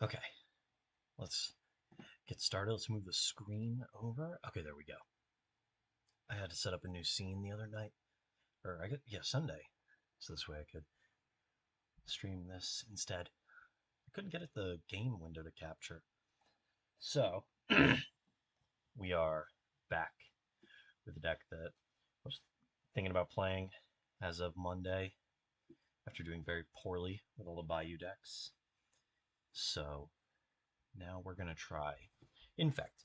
Okay, let's get started. Let's move the screen over. Okay, there we go. I had to set up a new scene the other night, or Sunday, so this way I could stream this instead. I couldn't get it the game window to capture. So we are back with a deck that I was thinking about playing as of Monday after doing very poorly with all the Bayou decks. So now we're gonna try Infect.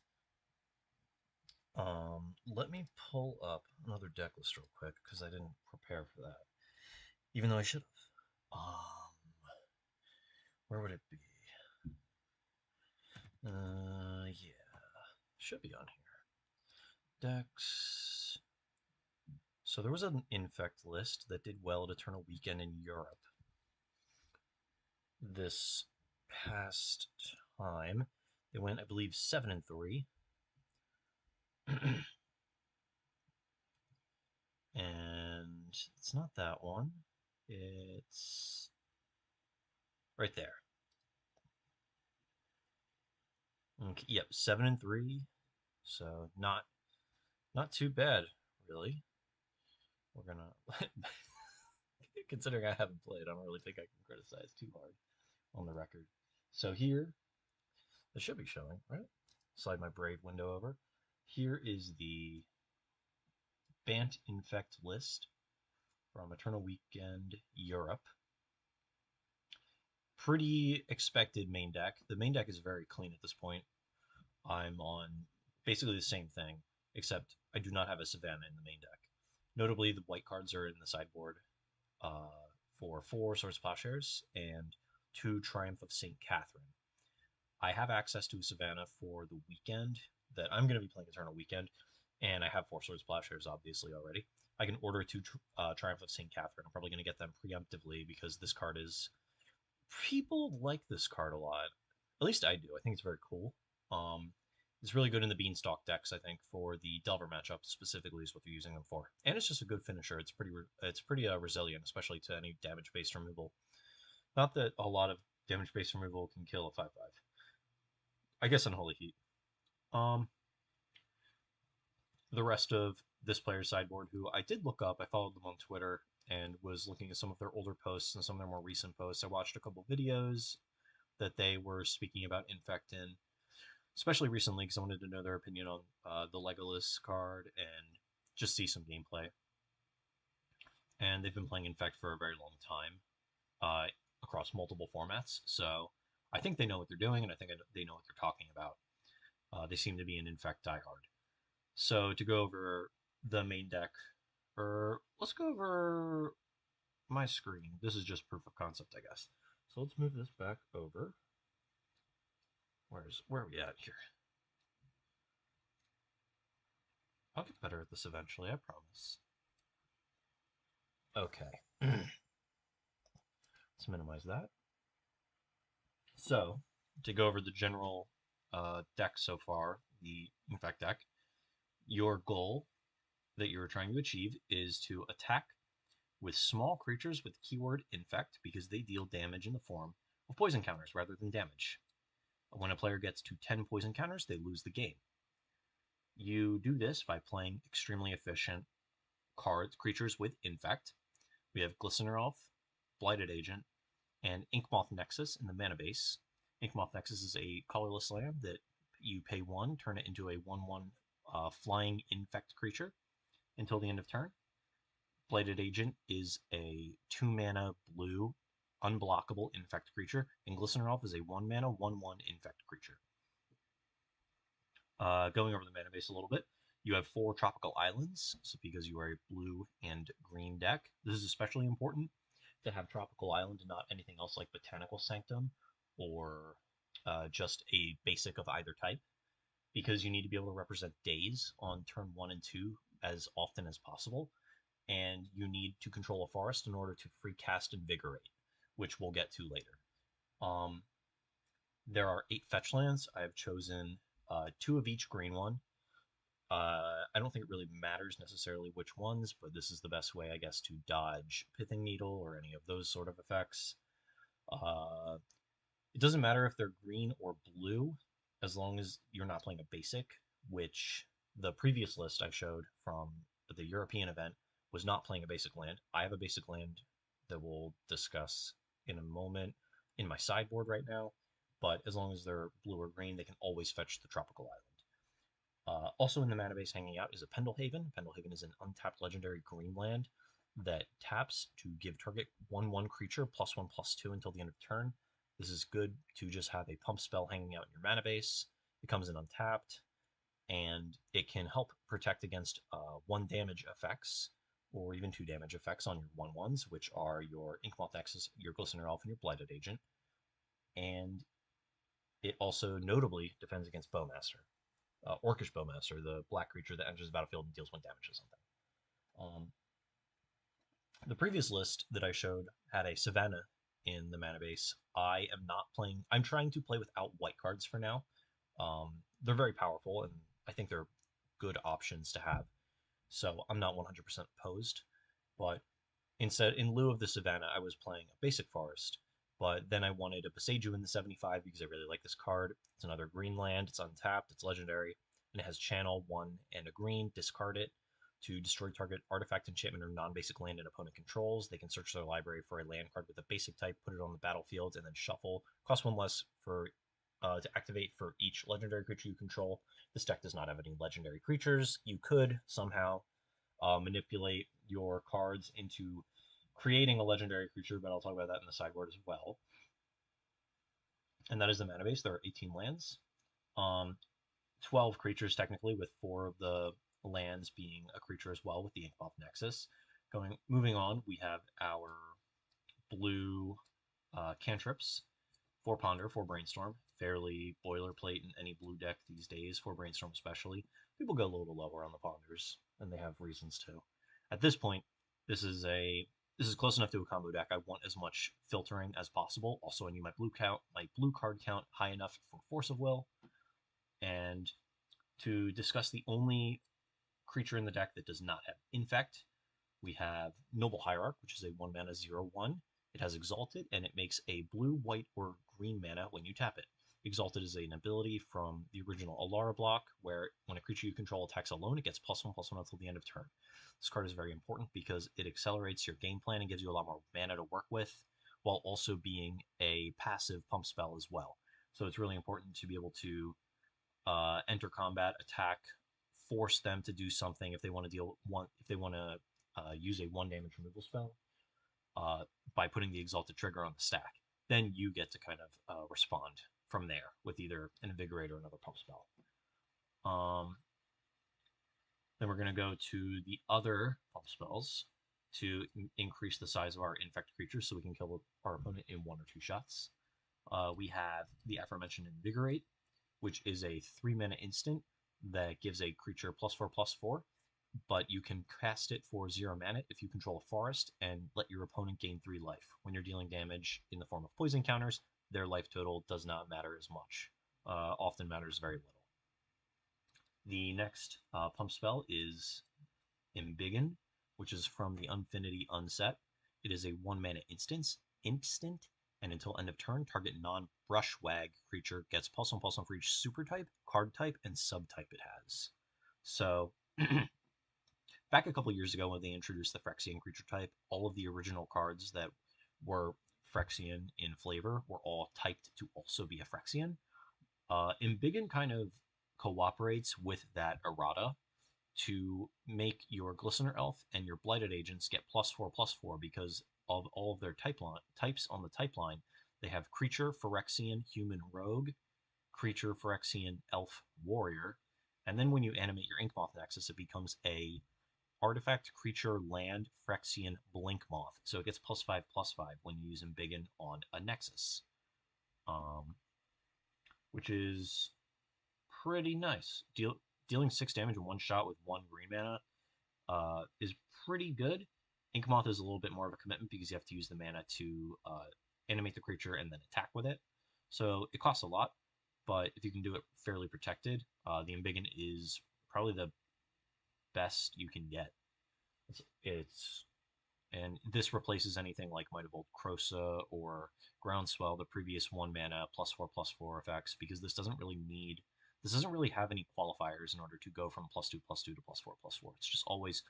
Let me pull up another deck list real quick because I didn't prepare for that. Even though I should have. Where would it be? Yeah, should be on here. Decks. So there was an Infect list that did well at Eternal Weekend in Europe this past time. They went, I believe, 7-3, and it's not that one. It's right there. Okay, yep, 7-3. So not too bad, really. We're gonna considering I haven't played, I don't really think I can criticize too hard on the record. So here, this should be showing, right? Slide my Brave window over. Here is the Bant Infect list from Eternal Weekend Europe. Pretty expected main deck. The main deck is very clean at this point. I'm on basically the same thing, except I do not have a Savannah in the main deck. Notably, the white cards are in the sideboard uh, for 4 Swords of Plowshares and 2 Triumph of St. Catherine. I have access to a Savannah for the weekend that I'm going to be playing Eternal Weekend, and I have 4 Swords of Plowshares obviously already. I can order 2 Triumph of St. Catherine. I'm probably going to get them preemptively because this card is. People like this card a lot. At least I do. I think it's very cool. Um, it's really good in the Beanstalk decks, I think, for the Delver matchup specifically is what they're using them for. And it's just a good finisher. It's pretty resilient, especially to any damage-based removal. Not that a lot of damage-based removal can kill a 5/5. I guess Unholy Heat. Um, the rest of this player's sideboard, who I did look up, I followed them on Twitter and was looking at some of their older posts and some of their more recent posts. I watched a couple videos that they were speaking about Infect in, especially recently because I wanted to know their opinion on the Legolas card and just see some gameplay. And they've been playing Infect for a very long time across multiple formats. So I think they know what they're doing, and I think they know what they're talking about. They seem to be an Infect diehard. So to go over the main deck, or let's go over my screen. This is just proof of concept, I guess. So let's move this back over. Where are we at here? I'll get better at this eventually, I promise. Okay. Let's minimize that. So, to go over the general deck so far, the Infect deck, your goal that you're trying to achieve is to attack with small creatures with keyword Infect because they deal damage in the form of poison counters rather than damage. When a player gets to 10 poison counters, they lose the game. You do this by playing extremely efficient creatures with Infect. We have Glistener Elf, Blighted Agent, and Inkmoth Nexus in the mana base. Inkmoth Nexus is a colorless land that you pay 1, turn it into a 1/1 flying Infect creature until the end of turn. Blighted Agent is a 2 mana blue unblockable Infect creature, and Glistener Elf is a 1 mana 1/1 Infect creature. Going over the mana base a little bit, you have 4 tropical islands, so because you are a blue and green deck. This is especially important to have tropical island and not anything else like Botanical Sanctum or just a basic of either type, because you need to be able to represent days on turn 1 and 2 as often as possible, and you need to control a forest in order to free cast Invigorate, which we'll get to later. Um, there are 8 fetch lands. I have chosen 2 of each green one. I don't think it really matters necessarily which ones, but this is the best way, I guess, to dodge Pithing Needle or any of those sort of effects. Uh, It doesn't matter if they're green or blue, as long as you're not playing a basic, which the previous list I showed from the European event was not playing a basic land. I have a basic land that we'll discuss in a moment in my sideboard right now, but as long as they're blue or green, they can always fetch the tropical island. Also in the mana base hanging out is a Pendlehaven. Pendlehaven is an untapped legendary green land that taps to give target 1/1 creature +1/+2 until the end of turn. This is good to just have a pump spell hanging out in your mana base. It comes in untapped, and it can help protect against 1 damage effects or even 2 damage effects on your 1/1s, which are your Inkmoth Nexus, your Glistener Elf, and your Blighted Agent. And it also notably defends against Bowmaster. Orcish Bowmaster, the black creature that enters the battlefield and deals 1 damage or something. The previous list that I showed had a Savannah in the mana base. I am not playing. I'm trying to play without white cards for now. They're very powerful, and I think they're good options to have. So I'm not 100% opposed. But instead, in lieu of the Savannah, I was playing a basic forest. But then I wanted a Boseiju in the 75 because I really like this card. It's another green land. It's untapped. It's legendary, and it has channel 1 and a green. Discard it to destroy target artifact, enchantment, or non-basic land an opponent controls. They can search their library for a land card with a basic type, put it on the battlefield, and then shuffle. Cost 1 less for to activate for each legendary creature you control. This deck does not have any legendary creatures. You could somehow manipulate your cards into creating a legendary creature, but I'll talk about that in the sideboard as well. And that is the mana base. There are 18 lands. 12 creatures technically, with 4 of the lands being a creature as well with the Inkmoth Nexus. Moving on, we have our blue cantrips. 4 Ponder, 4 Brainstorm. Fairly boilerplate in any blue deck these days, for Brainstorm especially. People go a little lower on the Ponders, and they have reasons to. At this point, this is close enough to a combo deck. I want as much filtering as possible. Also, I need my blue card count high enough for Force of Will. And to discuss the only creature in the deck that does not have Infect, we have Noble Hierarch, which is a 1 mana 0/1. It has Exalted, and it makes a blue, white, or green mana when you tap it. Exalted is an ability from the original Alara block, where when a creature you control attacks alone, it gets +1/+1 until the end of turn. This card is very important because it accelerates your game plan and gives you a lot more mana to work with, while also being a passive pump spell as well. So it's really important to be able to enter combat, attack, force them to do something if they want to use a 1 damage removal spell by putting the Exalted trigger on the stack. Then you get to kind of respond from there with either an Invigorate or another pump spell. Then we're going to go to the other pump spells to increase the size of our infect creatures so we can kill our opponent in 1 or 2 shots. We have the aforementioned Invigorate, which is a 3 mana instant that gives a creature +4/+4, but you can cast it for 0 mana if you control a forest and let your opponent gain 3 life. When you're dealing damage in the form of poison counters, their life total does not matter as much. Often matters very little. The next pump spell is Embiggen, which is from the Unfinity Unset. It is a 1 mana instant, and until end of turn, target non-Brushwag creature gets +1/+1 for each super type, card type, and subtype it has. So, back a couple years ago when they introduced the Phyrexian creature type, all of the original cards that were Phyrexian in flavor were all typed to also be a Phyrexian. Embiggen kind of cooperates with that errata to make your Glistener Elf and your Blighted Agents get +4/+4 because of all of their types on the type line. They have Creature, Phyrexian, Human, Rogue, Creature, Phyrexian, Elf, Warrior, and then when you animate your Inkmoth Nexus, it becomes a Artifact, Creature, Land, Phyrexian, Blink Moth. So it gets +5/+5 when you use Embiggen on a Nexus, which is pretty nice. Dealing 6 damage in 1 shot with 1 green mana is pretty good. Inkmoth is a little bit more of a commitment because you have to use the mana to animate the creature and then attack with it. So it costs a lot, but if you can do it fairly protected, the Embiggen is probably the best you can get. It's And this replaces anything like Might of Old Krosa or Groundswell, the previous 1 mana +4/+4 effects, because this doesn't really have any qualifiers in order to go from +2/+2 to +4/+4. It's just always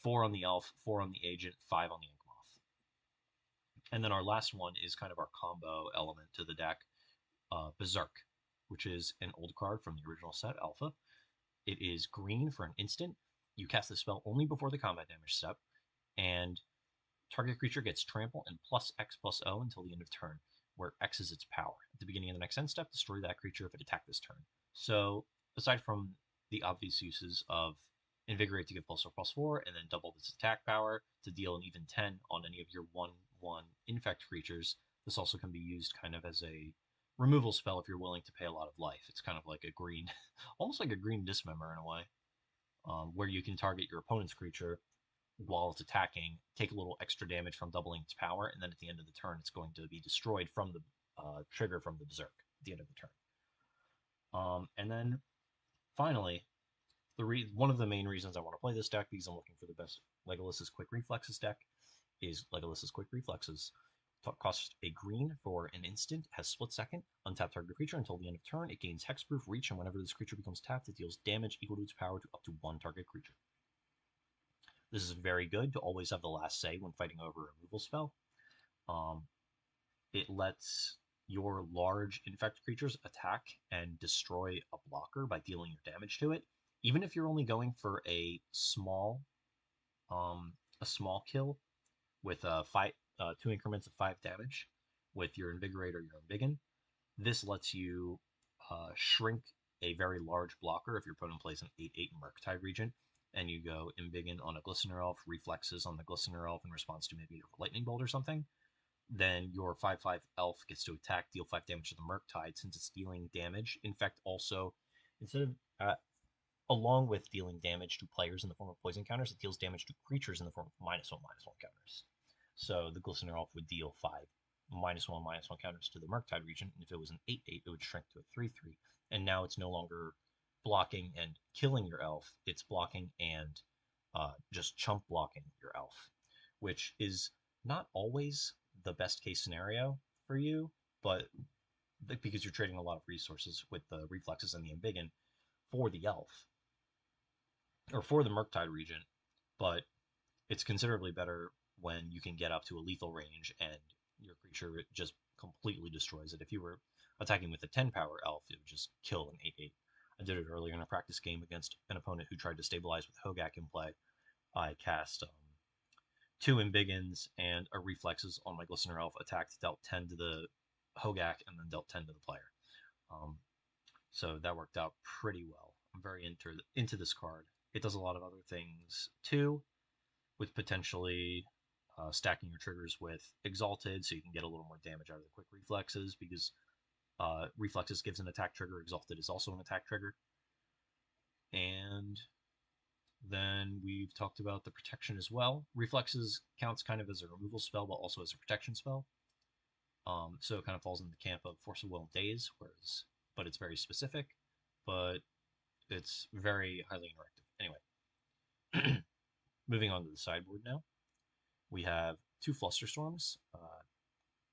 4 on the elf, 4 on the agent, 5 on the ink moth. And then our last one is kind of our combo element to the deck, Berserk, which is an old card from the original set, Alpha. It is green for an instant. You cast the spell only before the combat damage step, and target creature gets trample and +X/+O until the end of turn, where X is its power. At the beginning of the next end step, destroy that creature if it attacked this turn. So, aside from the obvious uses of Invigorate to give +4/+4, and then double this attack power to deal an even 10 on any of your 1/1 Infect creatures, this also can be used kind of as a removal spell if you're willing to pay a lot of life. It's kind of like a green, almost like a green Dismember in a way, where you can target your opponent's creature while it's attacking, take a little extra damage from doubling its power, and then at the end of the turn, it's going to be destroyed from the trigger from the Berserk at the end of the turn. And then finally, one of the main reasons I want to play this deck, because I'm looking for the best Legolas's Quick Reflexes deck, is Legolas's Quick Reflexes. Costs a green for an instant, has split second, untap target creature until the end of turn. It gains hexproof reach, and whenever this creature becomes tapped, it deals damage equal to its power to up to 1 target creature. This is very good to always have the last say when fighting over a removal spell. It lets your large infect creatures attack and destroy a blocker by dealing your damage to it. Even if you're only going for a small kill with 2 increments of 5 damage with your Invigorate or your Embiggen, this lets you shrink a very large blocker if your opponent plays an 8/8 Murktide Regent, and you go Embiggen on a Glistener Elf, Reflexes on the Glistener Elf in response to maybe a Lightning Bolt or something. Then your 5/5 Elf gets to attack, deal 5 damage to the Murktide. Since it's dealing damage, Infect also, instead of along with dealing damage to players in the form of poison counters, it deals damage to creatures in the form of -1/-1 counters. So the Glistener Elf would deal 5 -1/-1 counters to the Murktide Regent, and if it was an 8/8, it would shrink to a 3/3. And now it's no longer blocking and killing your elf, it's blocking and just chump blocking your elf, which is not always the best case scenario for you, but because you're trading a lot of resources with the Reflexes and the Embiggen for the elf, or for the Murktide Regent, but it's considerably better when you can get up to a lethal range and your creature just completely destroys it. If you were attacking with a 10 power elf, it would just kill an 8/8. I did it earlier in a practice game against an opponent who tried to stabilize with Hogak in play. I cast 2 Embiggens and a Reflexes on my Glistener Elf, attacked, dealt 10 to the Hogak, and then dealt 10 to the player. So that worked out pretty well. I'm very into this card. It does a lot of other things too, with potentially stacking your triggers with Exalted, so you can get a little more damage out of the Quick Reflexes, because Reflexes gives an attack trigger, Exalted is also an attack trigger. And then we've talked about the protection as well. Reflexes counts kind of as a removal spell, but also as a protection spell. So it kind of falls in the camp of Force of Will and Daze, but it's very specific, but it's very highly interactive. Anyway, moving on to the sideboard now. We have 2 Flusterstorms,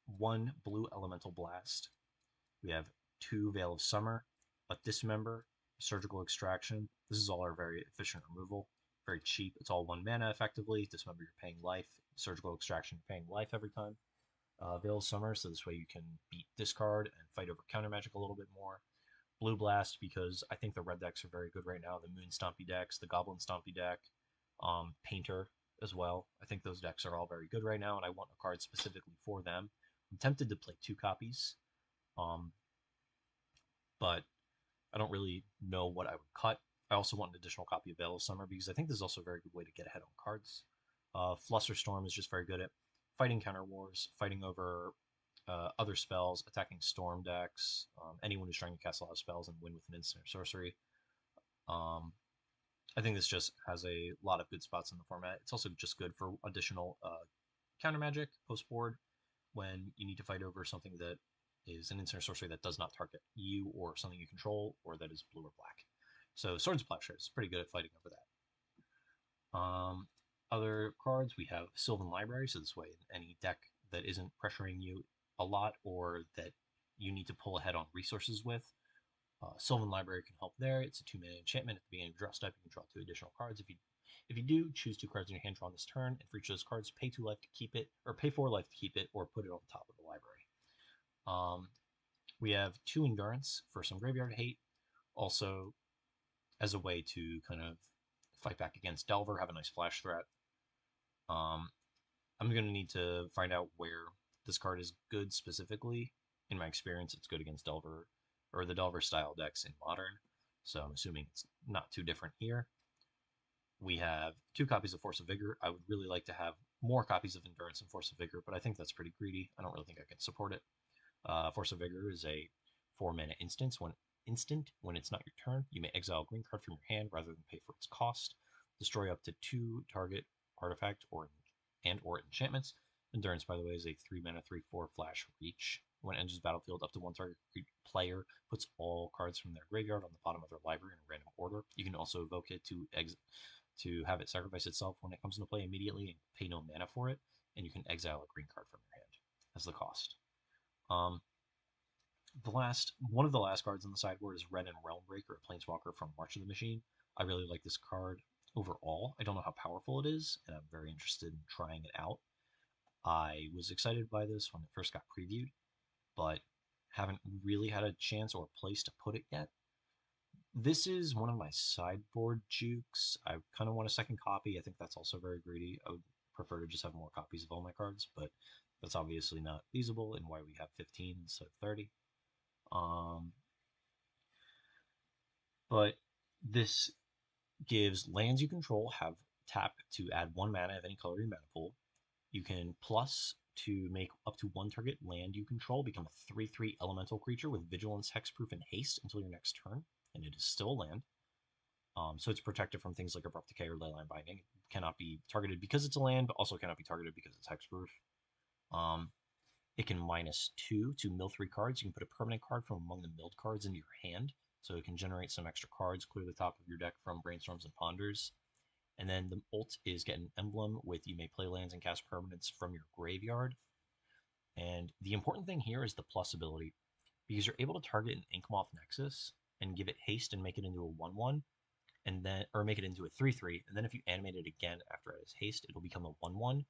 1 blue Elemental Blast. We have 2 Veil of Summer, a Dismember, Surgical Extraction. This is all our very efficient removal, very cheap. It's all 1 mana effectively. Dismember, you're paying life. Surgical Extraction, you're paying life every time. Veil of Summer, so this way you can beat discard and fight over counter magic a little bit more. Blue Blast, because I think the red decks are very good right now. The Moon Stompy decks, the Goblin Stompy deck, Painter as well. I think those decks are all very good right now, and I want a card specifically for them. I'm tempted to play 2 copies, but I don't really know what I would cut. I also want an additional copy of Veil of Summer, because I think this is also a very good way to get ahead on cards. Flusterstorm is just very good at fighting counter wars, fighting over other spells, attacking storm decks, anyone who's trying to cast a lot of spells and win with an instant or sorcery. I think this just has a lot of good spots in the format. It's also just good for additional counter magic post board when you need to fight over something that is an instant or sorcery that does not target you or something you control, or that is blue or black. So Swords of Plowshares is pretty good at fighting over that. Other cards, we have Sylvan Library, so this way any deck that isn't pressuring you a lot or that you need to pull ahead on resources with, Sylvan Library can help there. It's a 2-mana enchantment. At the beginning of draw step, you can draw 2 additional cards. If you do, choose 2 cards in your hand drawn this turn, and for each of those cards, pay 2 life to keep it, or pay 4 life to keep it, or put it on top of the library. We have 2 Endurance for some graveyard hate, also as a way to kind of fight back against Delver, have a nice flash threat. Um, I'm going to need to find out where this card is good specifically. In my experience, it's good against Delver, or the Delver style decks in Modern, so I'm assuming it's not too different here. We have 2 copies of Force of Vigor. I would really like to have more copies of Endurance and Force of Vigor, but I think that's pretty greedy. I don't really think I can support it. Force of Vigor is a 4-mana instant when it's not your turn. You may exile a green card from your hand rather than pay for its cost. Destroy up to 2 target artifact or enchantments. Endurance, by the way, is a 3-mana 3/4 flash reach. When it enters battlefield, up to 1 target player puts all cards from their graveyard on the bottom of their library in a random order. You can also evoke it to have it sacrifice itself when it comes into play immediately and pay no mana for it. And you can exile a green card from your hand as the cost. One of the last cards on the sideboard is Red and Realmbreaker, a Planeswalker from March of the Machine. I really like this card overall. I don't know how powerful it is, and I'm very interested in trying it out. I was excited by this when it first got previewed, but haven't really had a chance or a place to put it yet. This is one of my sideboard jukes. I kind of want a second copy. I think that's also very greedy. I would prefer to just have more copies of all my cards, but that's obviously not feasible and why we have 15 instead of 30. But this gives lands you control have tap to add 1 mana of any color in your mana pool. You can plus to make up to 1 target land you control become a 3/3 elemental creature with vigilance, hexproof, and haste until your next turn, and it is still a land. So it's protected from things like abrupt decay or leyline binding. It cannot be targeted because it's a land, but also cannot be targeted because it's hexproof. It can -2 to mill 3 cards. You can put a permanent card from among the milled cards into your hand, so it can generate some extra cards, clear the top of your deck from brainstorms and ponders. And then the ult is get an emblem with you may play lands and cast permanents from your graveyard. And the important thing here is the plus ability, because you're able to target an Inkmoth Nexus and give it haste and make it into a 1/1, and then or make it into a 3/3, and then if you animate it again after it has haste, it'll become a 1/1.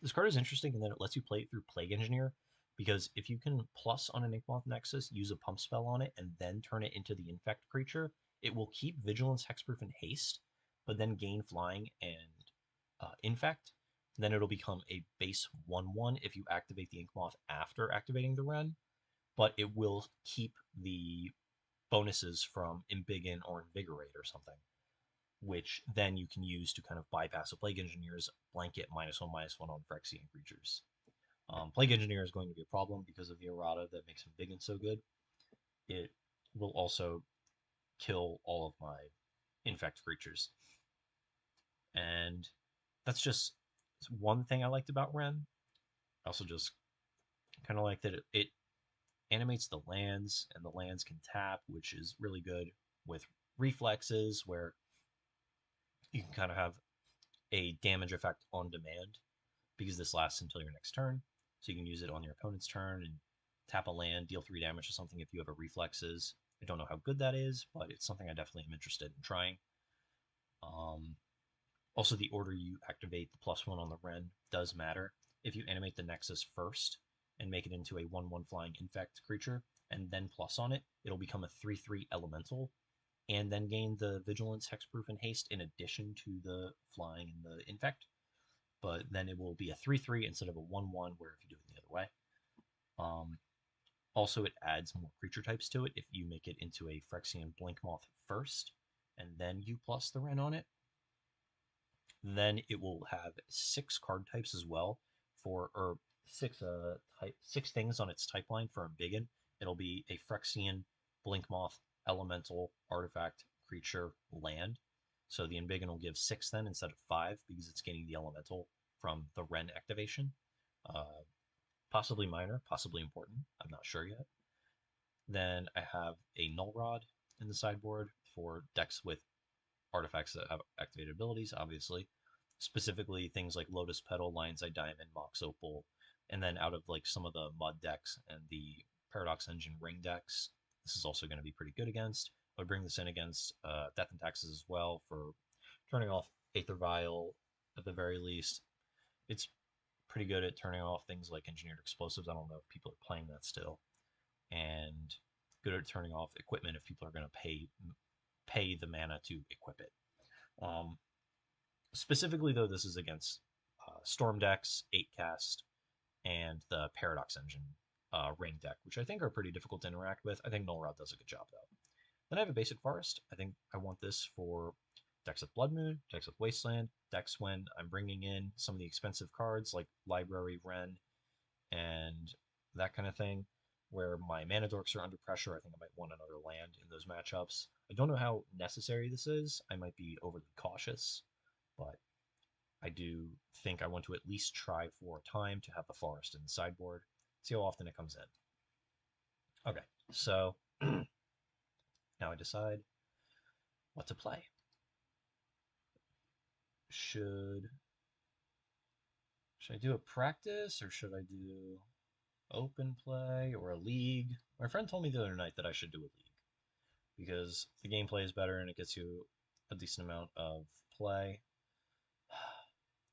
This card is interesting in that it lets you play it through Plague Engineer, because if you can plus on an Inkmoth Nexus, use a pump spell on it, and then turn it into the Infect creature, it will keep Vigilance, Hexproof, and Haste, but then gain Flying and Infect. Then it'll become a base 1/1 if you activate the Inkmoth after activating the Wren, but it will keep the bonuses from Embiggen or Invigorate or something, which then you can use to kind of bypass a Plague Engineer's blanket -1/-1 on Phyrexian creatures. Plague Engineer is going to be a problem because of the errata that makes Embiggen so good. It will also kill all of my Infect creatures. And that's just one thing I liked about Ren. I also just kind of like that it animates the lands, and the lands can tap, which is really good with reflexes, where you can kind of have a damage effect on demand because this lasts until your next turn. So you can use it on your opponent's turn and tap a land, deal 3 damage to something if you have a reflexes. I don't know how good that is, but it's something I definitely am interested in trying. Also, the order you activate the +1 on the Ren does matter. If you animate the Nexus first and make it into a 1/1 flying Infect creature, and then plus on it, it'll become a 3/3 elemental, and then gain the Vigilance, Hexproof, and Haste in addition to the flying and the Infect. But then it will be a 3/3 instead of a 1/1, where if you do it the other way. Also, it adds more creature types to it if you make it into a Phyrexian Blinkmoth first, and then you plus the Wren on it. Then it will have 6 card types as well or 6 things on its type line for Embiggen. It'll be a Phyrexian, Blinkmoth, Elemental, Artifact, Creature, Land. So the Embiggen will give 6 then instead of 5 because it's gaining the Elemental from the Ren activation. Possibly minor, possibly important. I'm not sure yet. Then I have a Null Rod in the sideboard for decks with artifacts that have activated abilities, obviously. specifically things like Lotus Petal, Lion's Eye Diamond, Mox Opal, and then out of like some of the mud decks and the Paradox Engine ring decks, this is also going to be pretty good against. I would bring this in against Death and Taxes as well for turning off Aether Vial at the very least. It's pretty good at turning off things like Engineered Explosives. I don't know if people are playing that still, and good at turning off equipment if people are going to pay the mana to equip it. Um, Specifically, though, this is against Storm decks, 8 cast, and the Paradox Engine ring deck, which I think are pretty difficult to interact with. I think Null Rod does a good job, though. Then I have a basic Forest. I think I want this for decks with Blood Moon, decks with Wasteland, decks when I'm bringing in some of the expensive cards like Library, Wrenn, and that kind of thing, where my mana dorks are under pressure. I think I might want another land in those matchups. I don't know how necessary this is. I might be overly cautious, but I do think I want to at least try for a time to have the Forest in the sideboard, see how often it comes in. Okay, so now I decide what to play. Should I do a practice or should I do open play or a league? My friend told me the other night that I should do a league because the gameplay is better and it gets you a decent amount of play.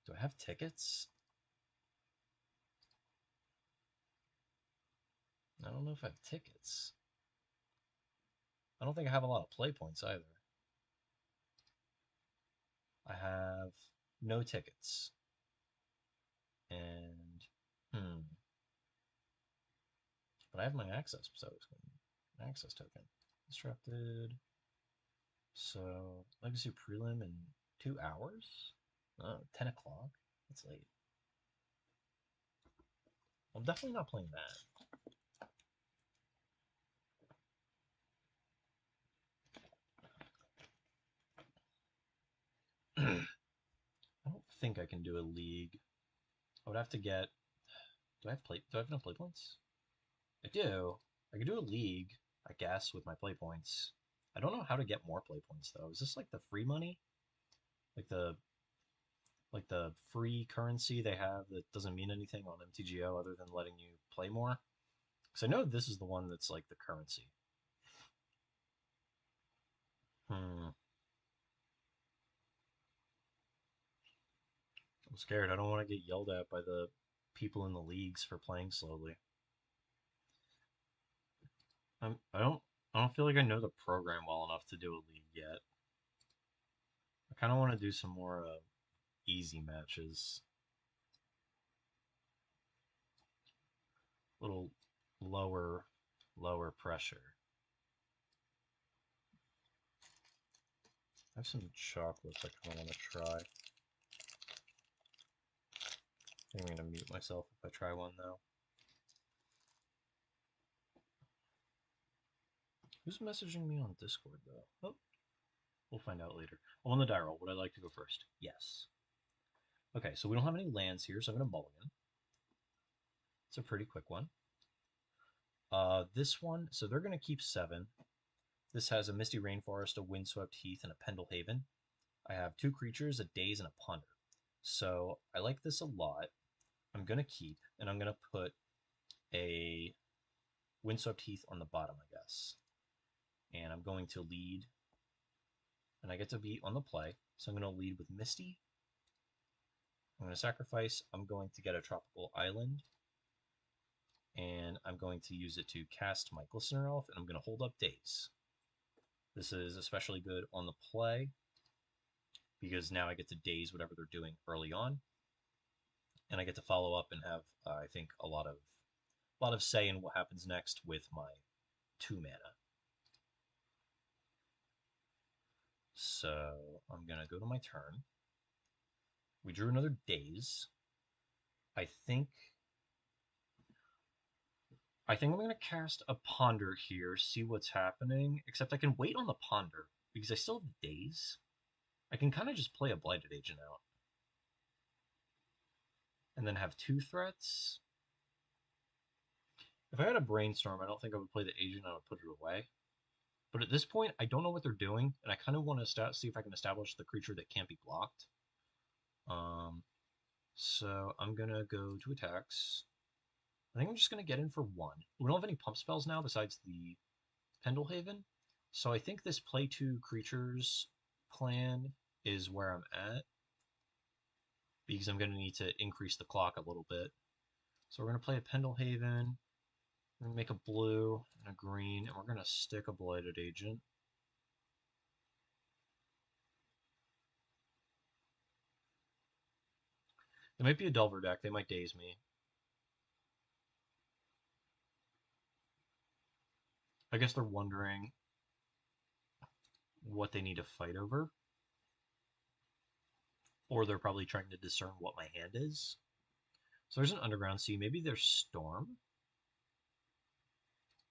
Do I have tickets? I don't know if I have tickets. I don't think I have a lot of play points either. I have no tickets. And, but I have my access, so access token. Disrupted. So, Legacy Prelim in 2 hours? Oh, 10 o'clock? That's late. I'm definitely not playing that. I don't think I can do a league. I would have to get. Do I have enough play points? I do. I could do a league, I guess, with my play points. I don't know how to get more play points though. Is this like the free money? Like the free currency they have that doesn't mean anything on MTGO other than letting you play more? Because I know this is the one that's like the currency. Hmm. I'm scared. I don't want to get yelled at by the people in the leagues for playing slowly. I'm, I don't I don't feel like I know the program well enough to do a league yet. I kind of want to do some more easy matches, little lower pressure. I have some chocolates I kind of want to try. I think I'm gonna mute myself if I try one though. Who's messaging me on Discord though? Oh, we'll find out later. Oh, on the die roll, would I like to go first? Yes. Okay, so we don't have any lands here, so I'm gonna mulligan. It's a pretty quick one. This one, so they're gonna keep 7. This has a Misty Rainforest, a Windswept Heath, and a Pendle Haven. I have 2 creatures, a Daze, and a Ponder. So I like this a lot. I'm gonna keep, and I'm gonna put a Windswept Heath on the bottom, I guess. And I'm going to lead, and I get to be on the play. So I'm gonna lead with Misty. I'm gonna sacrifice. I'm going to get a Tropical Island, and I'm going to use it to cast my Glistener Elf, and I'm gonna hold up Daze. This is especially good on the play because now I get to daze whatever they're doing early on, and I get to follow up and have I think a lot of say in what happens next with my 2 mana. So I'm gonna go to my turn. We drew another daze. I think I'm gonna cast a Ponder here, see what's happening. Except I can wait on the Ponder because I still have the daze. I can kind of just play a Blighted Agent out and then have 2 threats. If I had a Brainstorm, I don't think I would play the Agent. I would put it away. But at this point, I don't know what they're doing, and I kind of want to see if I can establish the creature that can't be blocked. Um, so I'm gonna go to attacks. I think I'm just gonna get in for one. We don't have any pump spells now besides the Pendlehaven. So I think this play two creatures plan is where I'm at because I'm gonna need to increase the clock a little bit. So we're gonna play a Pendlehaven. We're gonna make a blue and a green, and we're gonna stick a Blighted Agent. It might be a Delver deck. They might daze me. I guess they're wondering what they need to fight over, or they're probably trying to discern what my hand is. So there's an Underground Sea. Maybe there's Storm.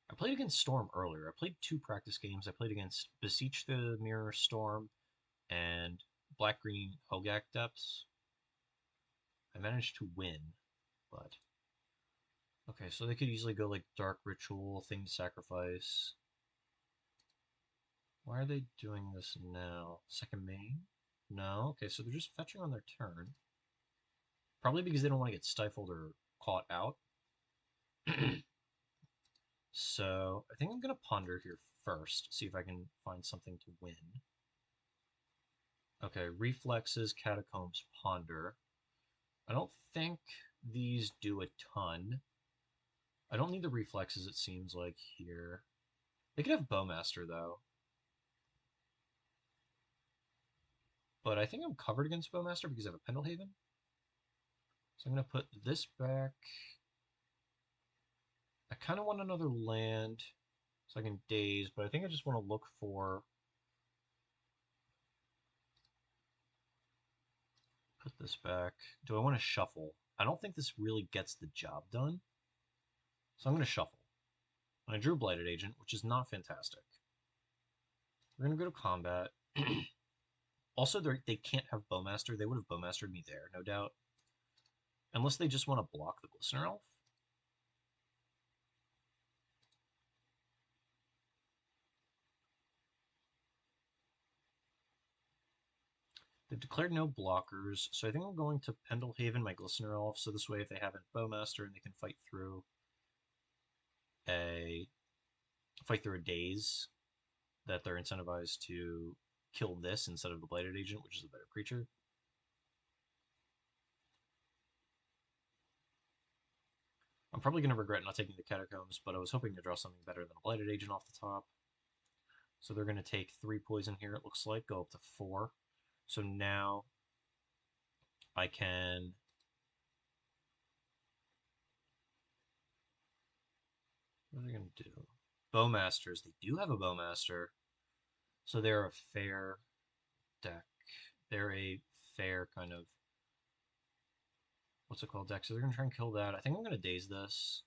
I played against Storm earlier. I played two practice games. I played against Beseech the Mirror Storm and Black Green Hogak Depths. I managed to win, but okay, so they could easily go like Dark Ritual, Thing to Sacrifice. Why are they doing this now? Second main? No. Okay, so they're just fetching on their turn. Probably because they don't want to get stifled or caught out. So I think I'm going to ponder here first, see if I can find something to win. Okay, Reflexes, Catacombs, Ponder. I don't think these do a ton. I don't need the Reflexes, it seems like, here. They could have Bowmaster, though. But I think I'm covered against Bowmaster because I have a Pendlehaven. So I'm going to put this back. I kind of want another land so I can daze, but I think I just want to look for... Put this back. Do I want to shuffle? I don't think this really gets the job done. So I'm going to shuffle. And I drew Blighted Agent, which is not fantastic. We're going to go to combat. Also, they can't have Bowmaster. They would have Bowmastered me there, no doubt. Unless they just want to block the Glistener Elf. They've declared no blockers, so I think I'm going to Pendlehaven my Glistener Elf, so this way if they haven't Bowmaster and they can a fight through a daze, that they're incentivized to kill this instead of the Blighted Agent, which is a better creature. I'm probably going to regret not taking the Catacombs, but I was hoping to draw something better than a Blighted Agent off the top. So they're going to take 3 poison here, it looks like, go up to 4. So now I can... What are they going to do? Bowmasters. They do have a Bowmaster. So they're a fair deck. They're a fair kind of... What's it called deck? So they're going to try and kill that. I think I'm going to daze this.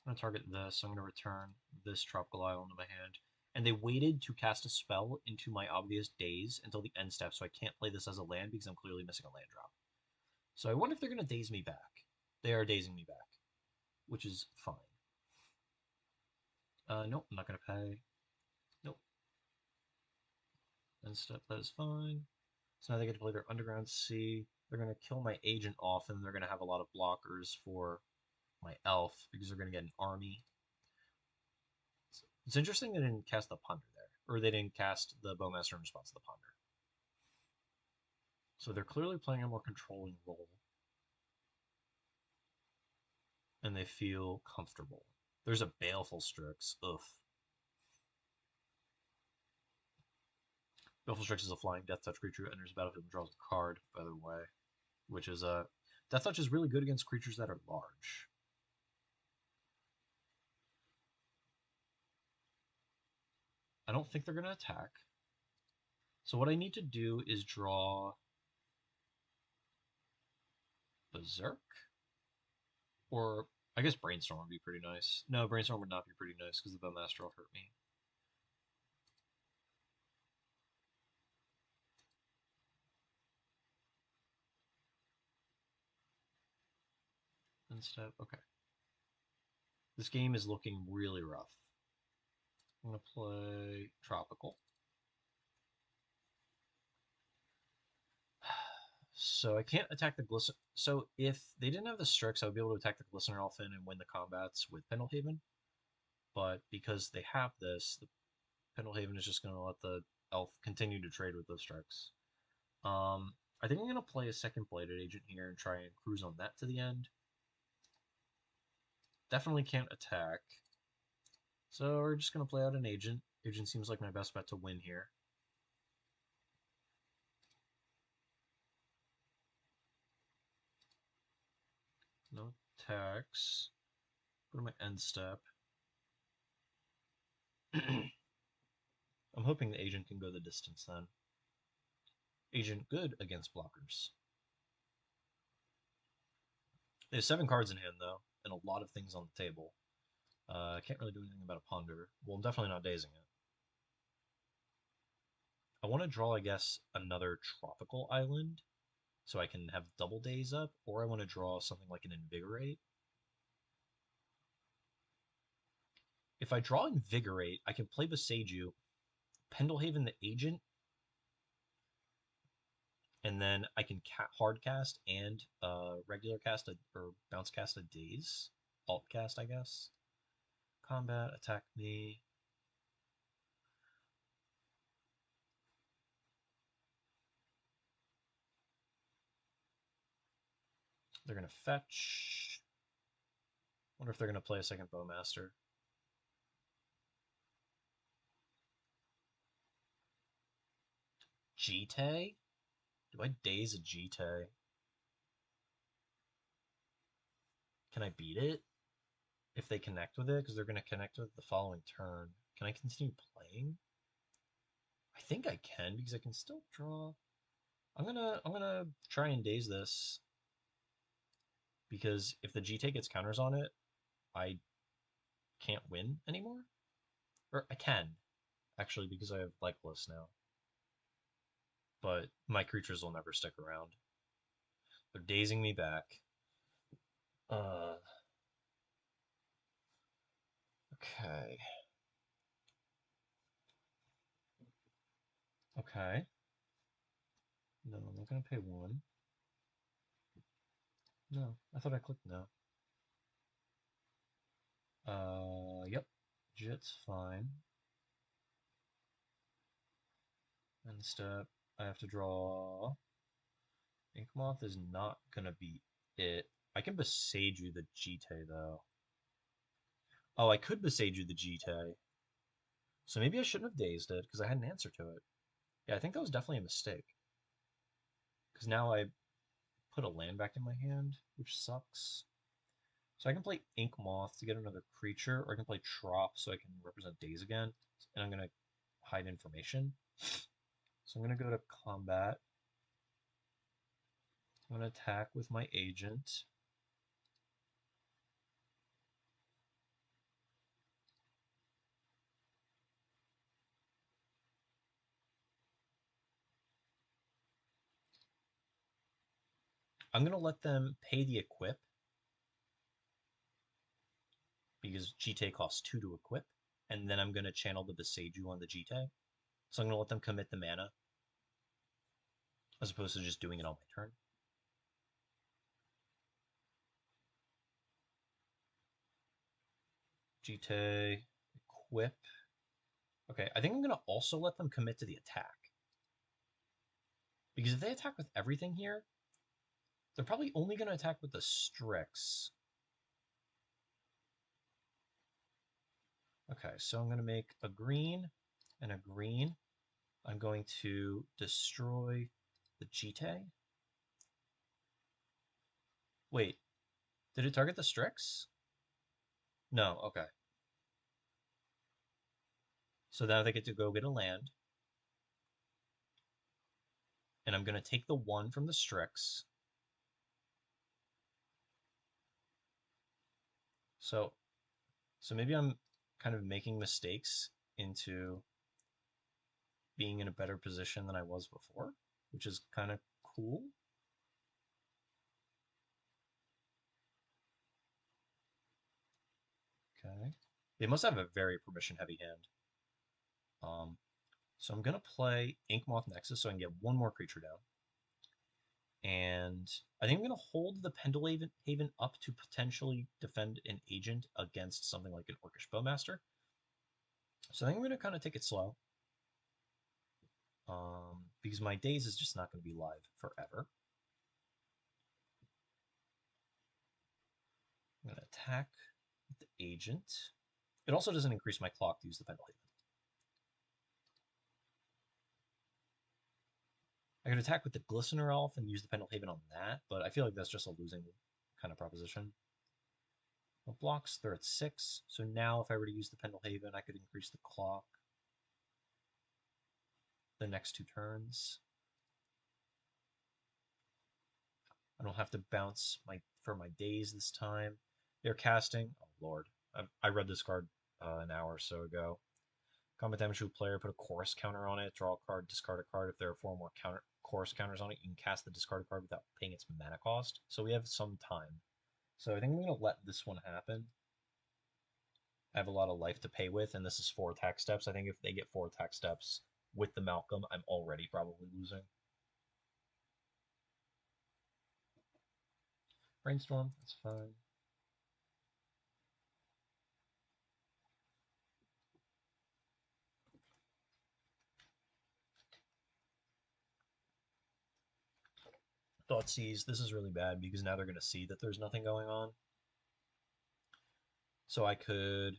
I'm going to target this. I'm going to return this Tropical Isle into my hand. And they waited to cast a spell into my obvious daze until the end step, so I can't play this as a land because I'm clearly missing a land drop. So I wonder if they're going to daze me back. They are dazing me back, which is fine. Nope, I'm not going to pay. Nope. End step, that is fine. So now they get to play their Underground Sea. They're going to kill my agent off, and they're going to have a lot of blockers for my elf because they're going to get an army. It's interesting they didn't cast the Ponder there, or they didn't cast the Bowmaster in response to the Ponder. So they're clearly playing a more controlling role, and they feel comfortable. There's a Baleful Strix. Ugh. Baleful Strix is a flying Death Touch creature, enters the battlefield and draws a card, by the way, which is Death Touch is really good against creatures that are large. I don't think they're going to attack. So what I need to do is draw Berserk? Or I guess Brainstorm would be pretty nice. No, Brainstorm would not be pretty nice because the Bowmaster will hurt me. Instead, okay. This game is looking really rough. I'm going to play Tropical. So I can't attack the Glisten. So if they didn't have the Strix, I would be able to attack the Glistener Elfin and win the combats with Pendlehaven. But because they have this, the Pendlehaven is just going to let the Elf continue to trade with the Strix. I think I'm going to play a second Blighted Agent here and try and cruise on that to the end. Definitely can't attack. So we're just going to play out an Agent. Agent seems like my best bet to win here. No attacks. Go to my end step. I'm hoping the Agent can go the distance then. Agent good against blockers. They have 7 cards in hand though, and a lot of things on the table. I can't really do anything about a Ponder. Well, I'm definitely not dazing it. I want to draw, I guess, another tropical island so I can have double daze up, or I want to draw something like an Invigorate. If I draw Invigorate, I can play Beseiju, Pendlehaven the Agent, and then I can hard cast and regular cast or bounce cast a Daze. Alt cast, I guess. Combat, attack me. They're going to fetch. Wonder if they're going to play a second Bowmaster. Jite? Do I daze a Jite? Can I beat it? If they connect with it, because they're going to connect with it the following turn. Can I continue playing? I think I can because I can still draw. I'm gonna try and daze this because if the Jite gets counters on it, I can't win anymore. Or I can, actually, because I have Lifeless now. But my creatures will never stick around. They're dazing me back. Uh, okay. Okay. No, I'm not gonna pay 1. No, I thought I clicked no. Yep. Jit's fine. And step, I have to draw. Inkmoth is not gonna be it. I can Beseiju the Jite though. Oh, I could Beseiju the Jite. So maybe I shouldn't have dazed it because I had an answer to it. Yeah, I think that was definitely a mistake. Because now I put a land back in my hand, which sucks. So I can play Inkmoth to get another creature, or I can play Trop so I can represent Daze again. And I'm gonna hide information. So I'm gonna go to combat. I'm gonna attack with my agent. I'm gonna let them pay the equip because Jite costs 2 to equip, and then I'm gonna channel the Beseiju on the Jite. So I'm gonna let them commit the mana as opposed to just doing it on my turn. Jite, equip. Okay, I think I'm gonna also let them commit to the attack. Because if they attack with everything here, they're probably only gonna attack with the Strix. Okay, so I'm gonna make a green and a green. I'm going to destroy the Jite. Wait, did it target the Strix? No, okay. So now they get to go get a land. And I'm going to take the 1 from the Strix. So maybe I'm kind of making mistakes into being in a better position than I was before, which is kind of cool. Okay. They must have a very permission heavy hand. So I'm going to play Inkmoth Nexus so I can get 1 more creature down. And I think I'm going to hold the Pendlehaven up to potentially defend an agent against something like an Orcish Bowmaster. So I think I'm going to kind of take it slow. Because my days is just not going to be live forever. I'm going to attack with the agent. It also doesn't increase my clock to use the Pendlehaven. I could attack with the Glistener Elf and use the Pendlehaven on that, but I feel like that's just a losing kind of proposition. Well, blocks, they're at 6, so now if I were to use the Pendlehaven, I could increase the clock the next 2 turns. I don't have to bounce for my days this time. They're casting. Oh lord, I read this card an hour or so ago. Combat damage to a player, put a chorus counter on it, draw a card, discard a card. If there are 4 more chorus counters on it, you can cast the discarded card without paying its mana cost. So we have some time. So I think I'm going to let this one happen. I have a lot of life to pay with, and this is 4 attack steps. I think if they get 4 attack steps with the Malcolm, I'm already probably losing. Brainstorm, that's fine. Thoughtseize, this is really bad because now they're going to see that there's nothing going on. So I could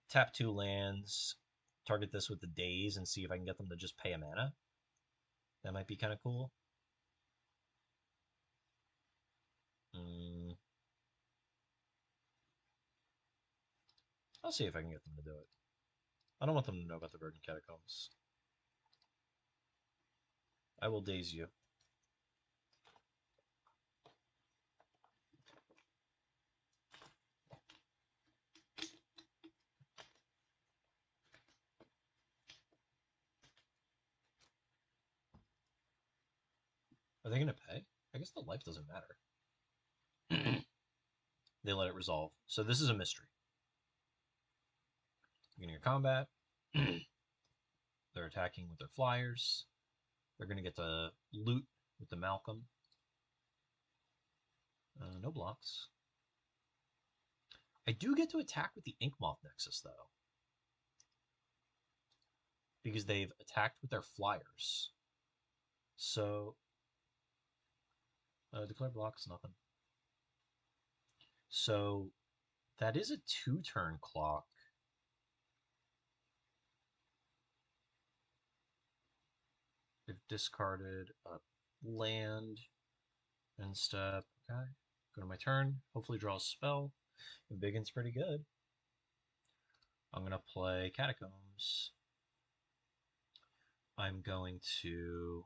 tap 2 lands, target this with the daze, and see if I can get them to just pay a mana. That might be kind of cool. I'll see if I can get them to do it. I don't want them to know about the Verdant Catacombs. I will daze you. Are they going to pay? I guess the life doesn't matter. They let it resolve. So this is a mystery. Beginning of combat. They're attacking with their flyers. They're going to get to loot with the Malcolm. No blocks. I do get to attack with the Inkmoth Nexus, though. Because they've attacked with their flyers. So, declare blocks, nothing. So, that is a 2-turn clock. They've discarded a land and step. Okay, go to my turn. Hopefully draw a spell. And Biggin's pretty good. I'm going to play Catacombs. I'm going to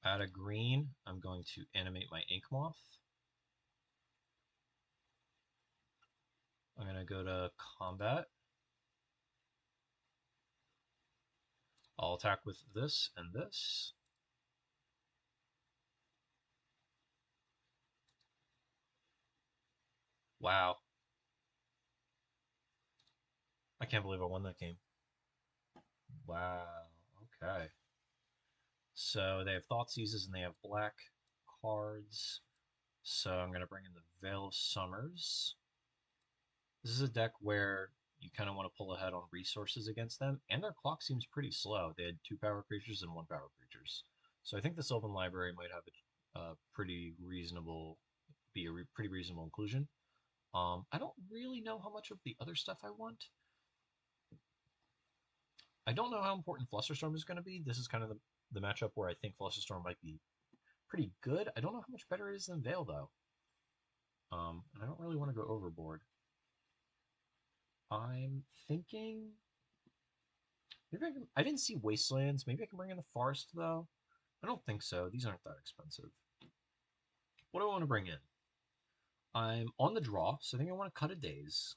add a green. I'm going to animate my Inkmoth. I'm going to go to combat. I'll attack with this and this. Wow. I can't believe I won that game. Wow. Okay. So they have Thoughtseizes and they have black cards. So I'm going to bring in the Veil of Summers. This is a deck where you kind of want to pull ahead on resources against them, and their clock seems pretty slow. They had 2 power creatures and 1 power creatures. So I think the Sylvan Library might have a pretty reasonable, pretty reasonable inclusion. I don't really know how much of the other stuff I want. I don't know how important Flusterstorm is going to be. This is kind of the matchup where I think Flusterstorm might be pretty good. I don't know how much better it is than Veil, though. And I don't really want to go overboard. I'm thinking maybe I didn't see Wastelands. Maybe I can bring in the Forest, though. I don't think so. These aren't that expensive. What do I want to bring in? I'm on the draw, so I think I want to cut a daze.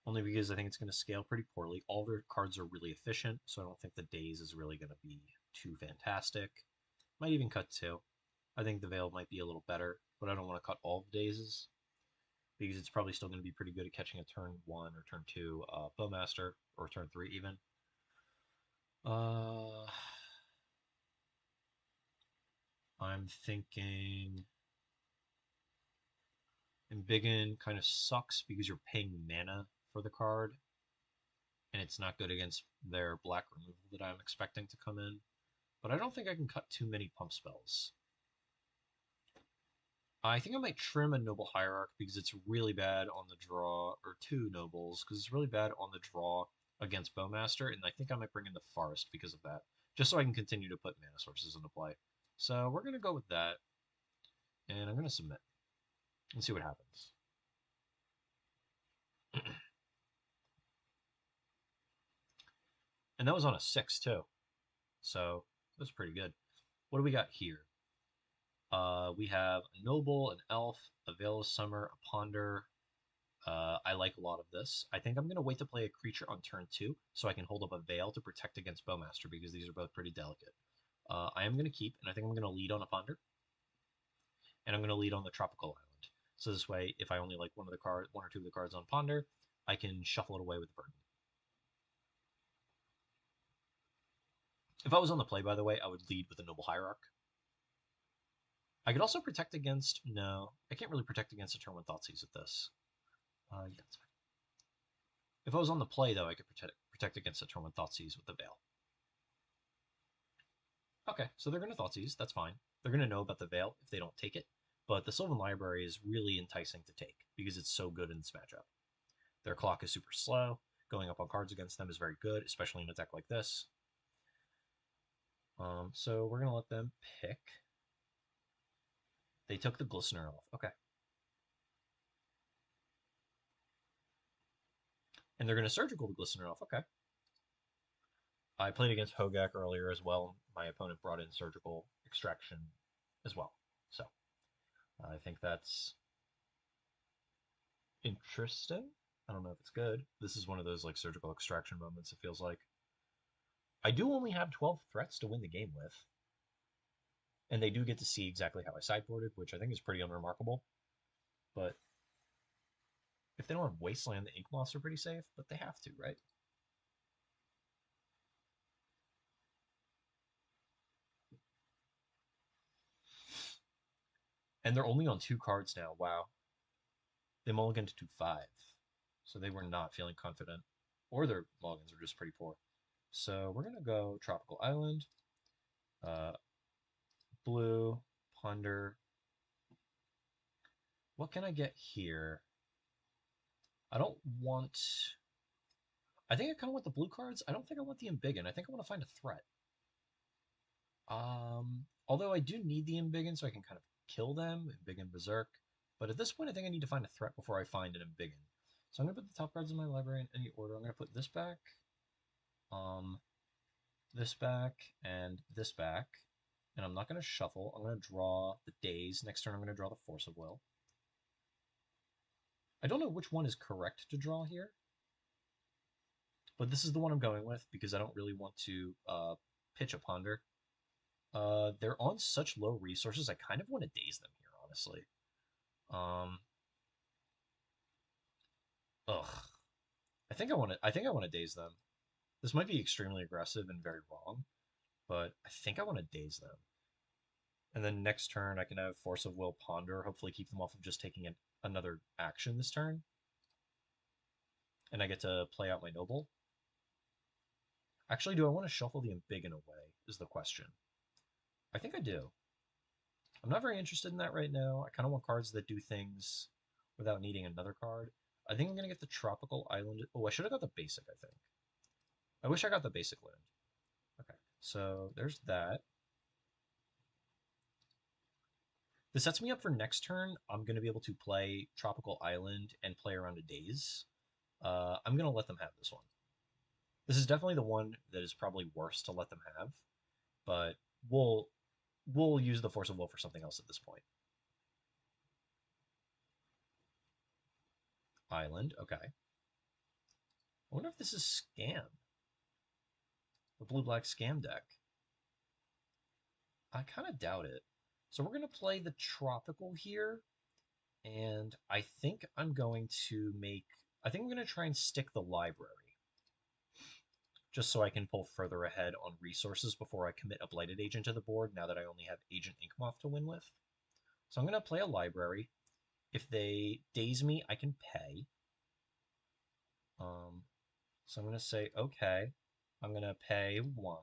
Only because I think it's going to scale pretty poorly. All their cards are really efficient, so I don't think the daze is really going to be too fantastic. Might even cut 2. I think the Veil might be a little better, but I don't want to cut all the dazes. because it's probably still going to be pretty good at catching a turn 1 or turn 2 Bowmaster, or turn 3 even. Uh, I'm thinking Embiggen kind of sucks because you're paying mana for the card, and it's not good against their black removal that I'm expecting to come in. But I don't think I can cut too many pump spells. I think I might trim a Noble Hierarch because it's really bad on the draw, or two Nobles, because it's really bad on the draw against Bowmaster, and I think I might bring in the Forest because of that, just so I can continue to put mana sources into play. So we're going to go with that, and I'm going to submit and see what happens. And that was on a 6 too, so that was pretty good. What do we got here? We have a Noble, an Elf, a Veil of Summer, a Ponder. I like a lot of this. I think I'm going to wait to play a creature on turn 2 so I can hold up a Veil to protect against Bowmaster because these are both pretty delicate. I am going to keep, and I think I'm going to lead on a Ponder, and I'm going to lead on the Tropical Island. So this way, if I only like one or two of the cards on Ponder, I can shuffle it away with Burden. If I was on the play, by the way, I would lead with a Noble Hierarch. I could also protect against... No, I can't really protect against a turn 1 Thoughtseize with this. Yeah, that's fine. If I was on the play, though, I could protect against a turn 1 Thoughtseize with the Veil. Okay, so they're going to Thoughtseize. That's fine. They're going to know about the Veil if they don't take it. But the Sylvan Library is really enticing to take because it's so good in this matchup. Their clock is super slow. Going up on cards against them is very good, especially in a deck like this. So we're going to let them pick. They took the Glistener off. Okay. And they're going to Surgical the Glistener off. Okay. I played against Hogak earlier as well. My opponent brought in Surgical Extraction as well. So I think that's interesting. I don't know if it's good. This is one of those like surgical extraction moments, it feels like. I do only have 12 threats to win the game with. And they do get to see exactly how I sideboarded, which I think is pretty unremarkable. But if they don't have Wasteland, the Ink Moths are pretty safe, but they have to, right? And they're only on 2 cards now. Wow. They mulliganed to 5. So they were not feeling confident. Or their mulligans are just pretty poor. So we're going to go Tropical Island, blue, Ponder. What can I get here? I don't want... I think I kind of want the blue cards. I don't think I want the Embiggen. I think I want to find a threat. Although I do need the Embiggen so I can kind of kill them, Embiggen Berserk. But at this point, I think I need to find a threat before I find an Embiggen. So I'm going to put the top cards in my library in any order. I'm going to put this back, this back, and this back. And I'm not going to shuffle. I'm going to draw the Daze. Next turn, I'm going to draw the Force of Will. I don't know which one is correct to draw here, but this is the one I'm going with because I don't really want to pitch a Ponder. They're on such low resources, I kind of want to daze them here, honestly. Ugh. I think I want to daze them. This might be extremely aggressive and very wrong, but I think I want to daze them. And then next turn I can have Force of Will Ponder, hopefully keep them off of just taking another action this turn. And I get to play out my Noble. Actually, do I want to shuffle the Embiggen away is the question. I think I do. I'm not very interested in that right now. I kind of want cards that do things without needing another card. I think I'm going to get the Tropical Island. Oh, I should have got the basic, I think. I wish I got the basic land. Okay, so there's that. This sets me up for next turn. I'm going to be able to play Tropical Island and play around a Daze. I'm going to let them have this one. This is definitely the one that is probably worse to let them have, but we'll use the Force of Will for something else at this point. Island, okay. I wonder if this is Scam. The blue-black Scam deck. I kind of doubt it. So we're going to play the Tropical here. And I think I'm going to make, I think I'm going to try and stick the library just so I can pull further ahead on resources before I commit a Blighted Agent to the board now that I only have Agent Inkmoth to win with. So I'm going to play a library. If they daze me, I can pay. Um, so I'm going to say, okay, I'm going to pay 1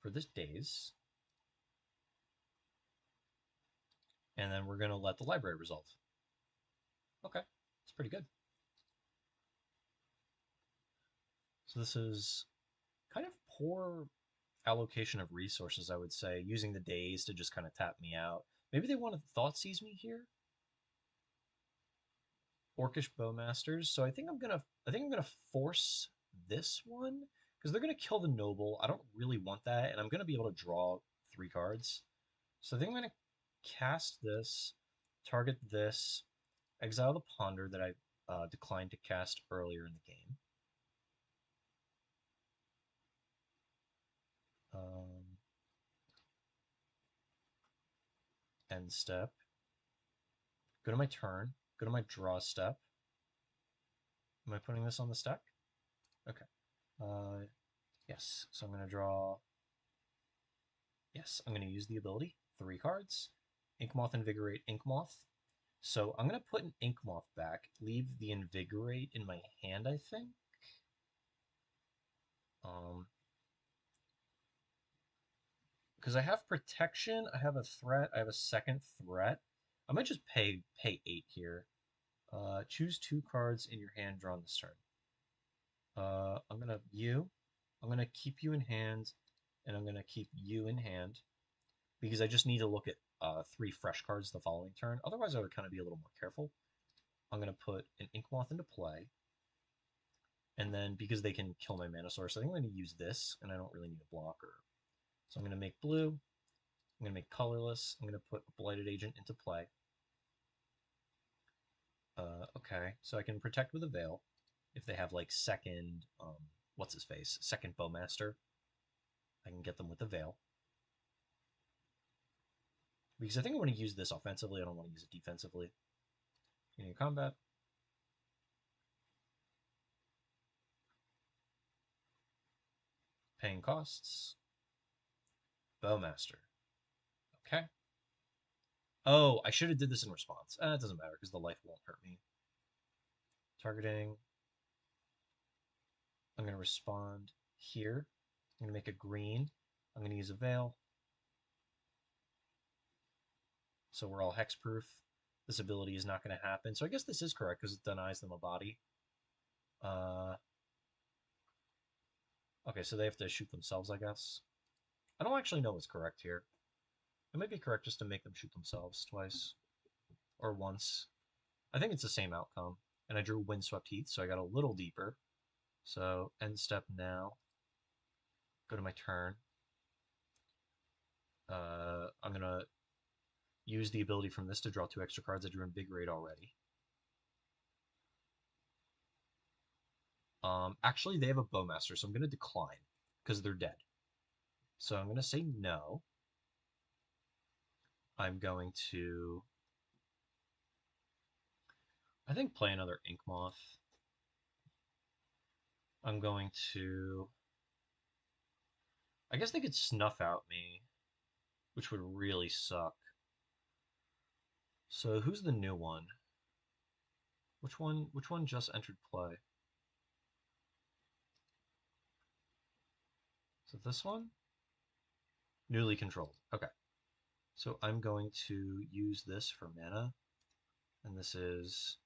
for this daze. And then we're going to let the library resolve. Okay, it's pretty good. So this is kind of poor allocation of resources, I would say, using the daze to just kind of tap me out. Maybe they want to Thoughtseize me here? Orcish Bowmasters. So I think I'm gonna force this one because they're gonna kill the noble. I don't really want that, and I'm gonna be able to draw 3 cards. So I think I'm gonna cast this, target this, exile the Ponder that I declined to cast earlier in the game. Um, End step. Go to my turn. Go to my draw step. Am I putting this on the stack? Okay. Uh, yes. So I'm going to draw. Yes, I'm going to use the ability. 3 cards. Inkmoth, Invigorate, Inkmoth. So I'm going to put an Inkmoth back. Leave the Invigorate in my hand, I think. Um, because I have protection, I have a threat, I have a second threat. I might just pay 8 here. Choose 2 cards in your hand drawn this turn. I'm gonna keep you in hand, and I'm gonna keep you in hand because I just need to look at 3 fresh cards the following turn. Otherwise, I would kind of be a little more careful. I'm gonna put an Inkmoth into play, and then because they can kill my mana source, I think I'm gonna use this, and I don't really need a blocker. So I'm gonna make blue. I'm gonna make colorless. I'm gonna put a Blighted Agent into play. Okay, so I can protect with a Veil if they have like second, what's his face, second Bowmaster. I can get them with a Veil. Because I think I want to use this offensively. I don't want to use it defensively. In combat. Paying costs. Bowmaster. Okay. Oh, I should have did this in response. It doesn't matter because the life won't hurt me. Targeting. I'm going to respond here. I'm going to make a green. I'm going to use a Veil. So we're all hexproof. This ability is not going to happen. So I guess this is correct because it denies them a body. Uh, okay, so they have to shoot themselves, I guess. I don't actually know what's correct here. It might be correct just to make them shoot themselves twice or once. I think it's the same outcome. And I drew Windswept Heath, so I got a little deeper. So end step now. Go to my turn. I'm gonna use the ability from this to draw 2 extra cards. I drew Invigorate already. Actually, they have a Bowmaster, so I'm gonna decline because they're dead. So I'm gonna say no. I'm going to, I think, play another Inkmoth. I'm going to, I guess they could snuff out me, which would really suck. So who's the new one? Which one? Which one just entered play? Is it this one? Newly controlled. Okay. So I'm going to use this for mana, and this is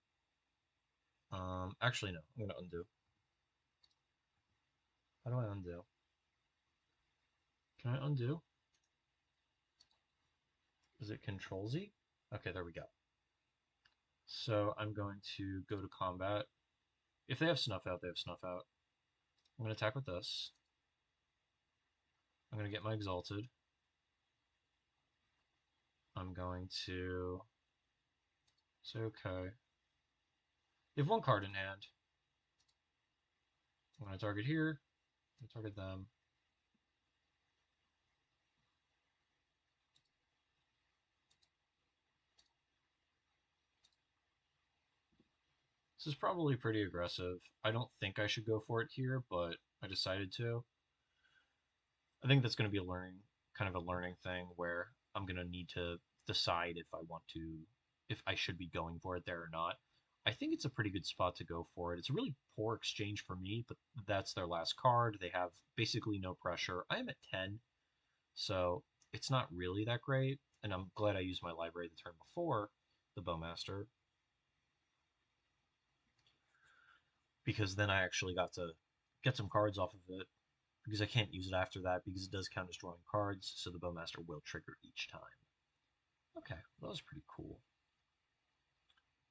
actually no. I'm gonna undo. How do I undo? Can I undo? Is it Control Z? Okay, there we go. So I'm going to go to combat. If they have snuff out, they have snuff out. I'm gonna attack with this. I'm gonna get my exalted. I'm going to say okay. They have 1 card in hand. I'm gonna target here. I'm gonna target them. This is probably pretty aggressive. I don't think I should go for it here, but I decided to. I think that's going to be a kind of a learning thing where I'm going to need to decide if I want to, if I should be going for it there or not. I think it's a pretty good spot to go for it. It's a really poor exchange for me, but that's their last card. They have basically no pressure. I am at 10, so it's not really that great. And I'm glad I used my library the turn before the Bowmaster because then I actually got to get some cards off of it because I can't use it after that because it does count as drawing cards, so the Bowmaster will trigger each time. Okay, that was pretty cool.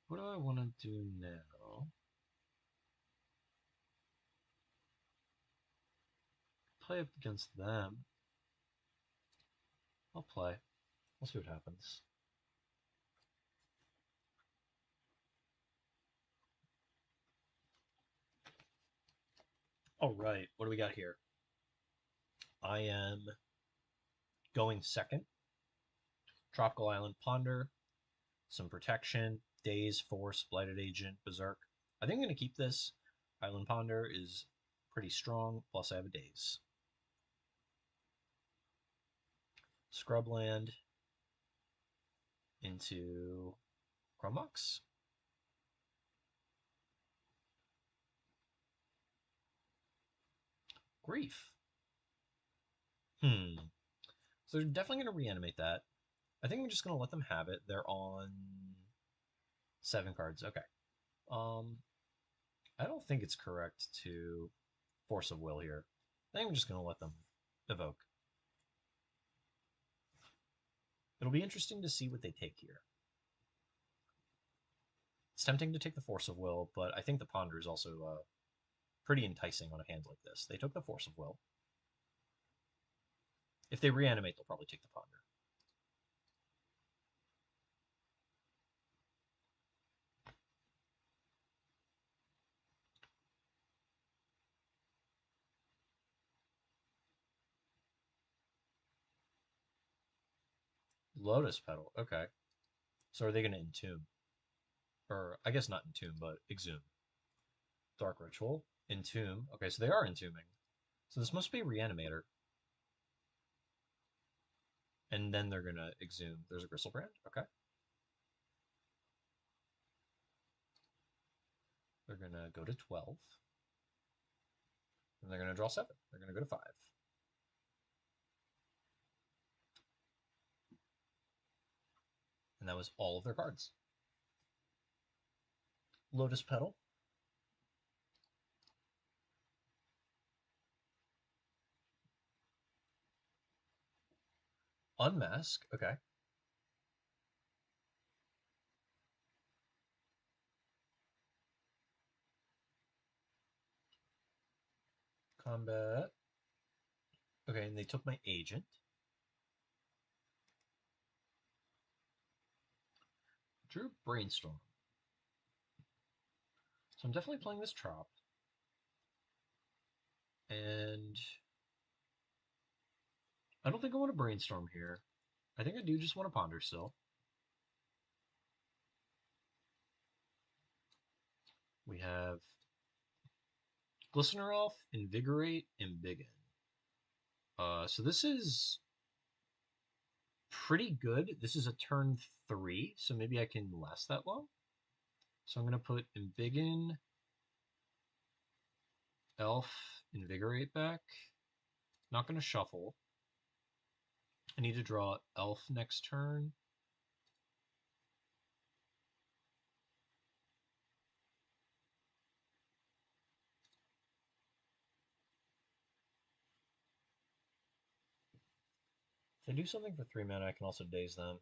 What do I want to do now? Play up against them. I'll play. We'll see what happens. All right, what do we got here? I am going second. Tropical Island Ponder, some protection, Daze, Force, Blighted Agent, Berserk. I think I'm going to keep this. Island Ponder is pretty strong, plus I have a Daze. Scrubland into Chromebox. Grief. So they're definitely going to reanimate that. I think I'm just going to let them have it. They're on 7 cards. Okay. Um, I don't think it's correct to Force of Will here. I think I'm just going to let them evoke. It'll be interesting to see what they take here. It's tempting to take the Force of Will, but I think the Ponder is also pretty enticing on a hand like this. They took the Force of Will. If they reanimate, they'll probably take the Ponder. Lotus Petal. Okay. So are they going to entomb? Or I guess not entomb, but exhume. Dark Ritual. Entomb. Okay, so they are entombing. So this must be a reanimator. And then they're going to exhume. There's a Gristlebrand. Okay. They're going to go to 12. And they're going to draw 7. They're going to go to 5. And that was all of their cards. Lotus Petal. Unmask. Okay. Combat. Okay, and they took my agent. Drew Brainstorm. So I'm definitely playing this Trop. And I don't think I want to Brainstorm here. I think I do just want to Ponder still. We have Glistener Elf, Invigorate, and Biggin. So this is pretty good. This is a turn 3, so maybe I can last that long. So I'm going to put Embiggen, Elf, Invigorate back. Not going to shuffle. I need to draw Elf next turn. If they do something for 3 mana, I can also Daze them.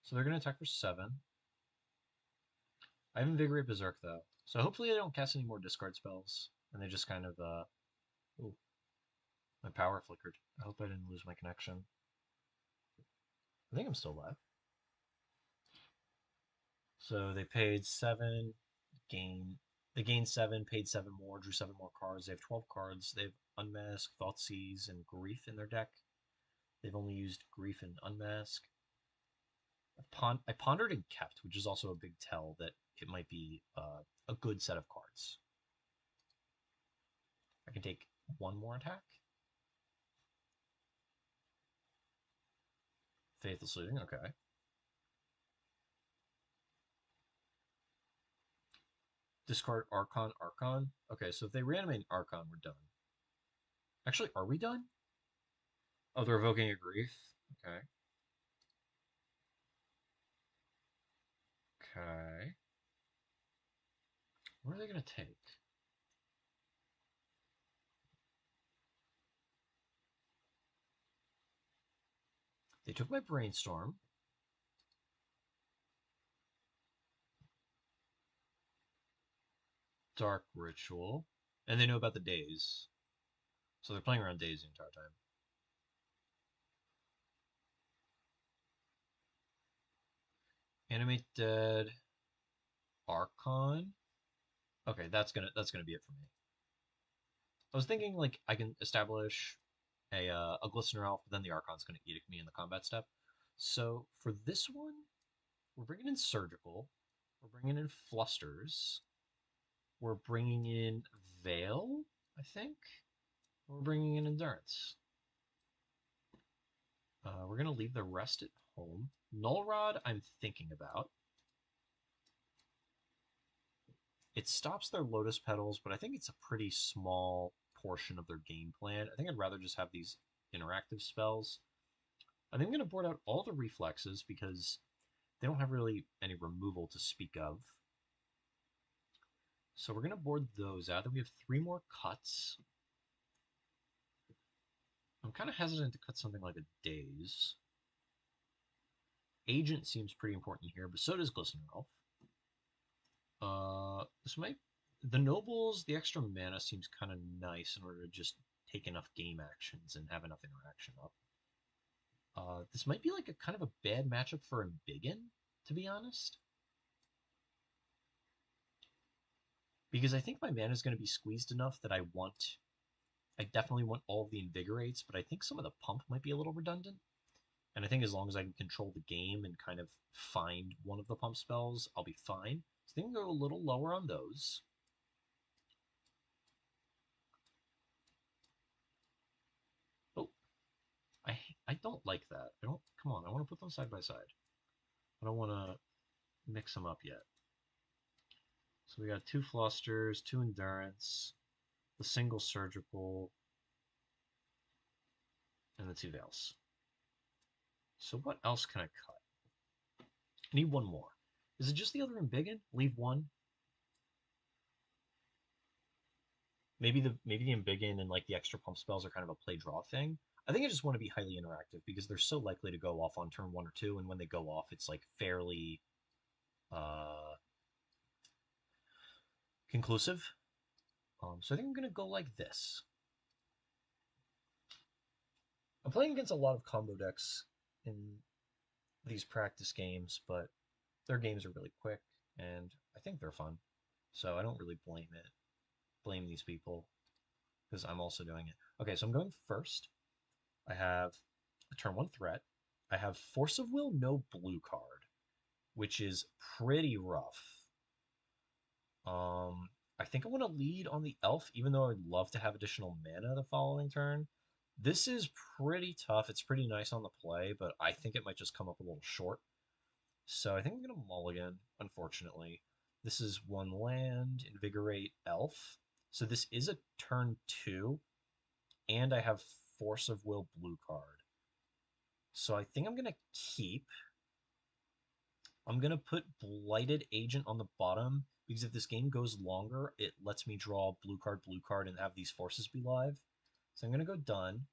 So they're going to attack for 7. I have Invigorate Berserk, though. So hopefully I don't cast any more discard spells. And they just kind of, ooh, my power flickered. I hope I didn't lose my connection. I think I'm still alive. So they paid 7, they gained 7, paid 7 more, drew 7 more cards. They have 12 cards. They have Unmask, Thoughtseize, and Grief in their deck. They've only used Grief and Unmask. I pondered and kept, which is also a big tell that it might be a good set of cards. I can take one more attack. Faithless Looting, okay. Discard Archon, Archon. Okay, so if they reanimate Archon, we're done. Actually, are we done? Oh, they're evoking a Grief. Okay. Okay. What are they going to take? They took my Brainstorm. Dark Ritual. And they know about the days. So they're playing around days the entire time. Animate Dead. Archon. Okay, that's gonna be it for me. I was thinking like I can establish a Glistener Elf, but then the Archon's gonna eat me in the combat step. So for this one, we're bringing in Surgical. We're bringing in Flusters. We're bringing in Veil, I think. We're bringing in Endurance. We're gonna leave the rest at home. Null Rod, I'm thinking about. It stops their Lotus Petals, but I think it's a pretty small portion of their game plan. I think I'd rather just have these interactive spells. I think I'm going to board out all the reflexes because they don't have really any removal to speak of. So we're going to board those out. Then we have 3 more cuts. I'm kind of hesitant to cut something like a Daze. Agent seems pretty important here, but so does Glistener Elf. This might the nobles, the extra mana seems kind of nice in order to just take enough game actions and have enough interaction up. This might be like a kind of a bad matchup for Embiggen, to be honest. Because I think my mana is going to be squeezed enough that I definitely want all of the Invigorates, but I think some of the pump might be a little redundant. And I think as long as I can control the game and kind of find one of the pump spells, I'll be fine. So I think I'll go a little lower on those. Oh, I don't like that. I don't. Come on, I want to put them side by side. I don't want to mix them up yet. So we got 2 Flusters, 2 Endurance, the single Surgical, and the 2 Veils. So what else can I cut? I need one more. Is it just the other Embiggen? Leave one? Maybe the Embiggen and like the extra pump spells are kind of a play draw thing. I think I just want to be highly interactive because they're so likely to go off on turn 1 or 2, and when they go off, it's like fairly uh, conclusive. So I think I'm gonna go like this. I'm playing against a lot of combo decks in these practice games, but their games are really quick and I think they're fun. So I don't really blame these people because I'm also doing it. Okay, so I'm going first. I have a turn 1 threat. I have Force of Will, no blue card, which is pretty rough. I think I want to lead on the elf, even though I'd love to have additional mana the following turn. This is pretty tough. It's pretty nice on the play, but I think it might just come up a little short. So I think I'm going to mulligan, unfortunately. This is 1 land, Invigorate Elf. So this is a turn 2, and I have Force of Will blue card. So I think I'm going to keep. I'm going to put Blighted Agent on the bottom, because if this game goes longer, it lets me draw blue card, and have these forces be live. So I'm going to go done.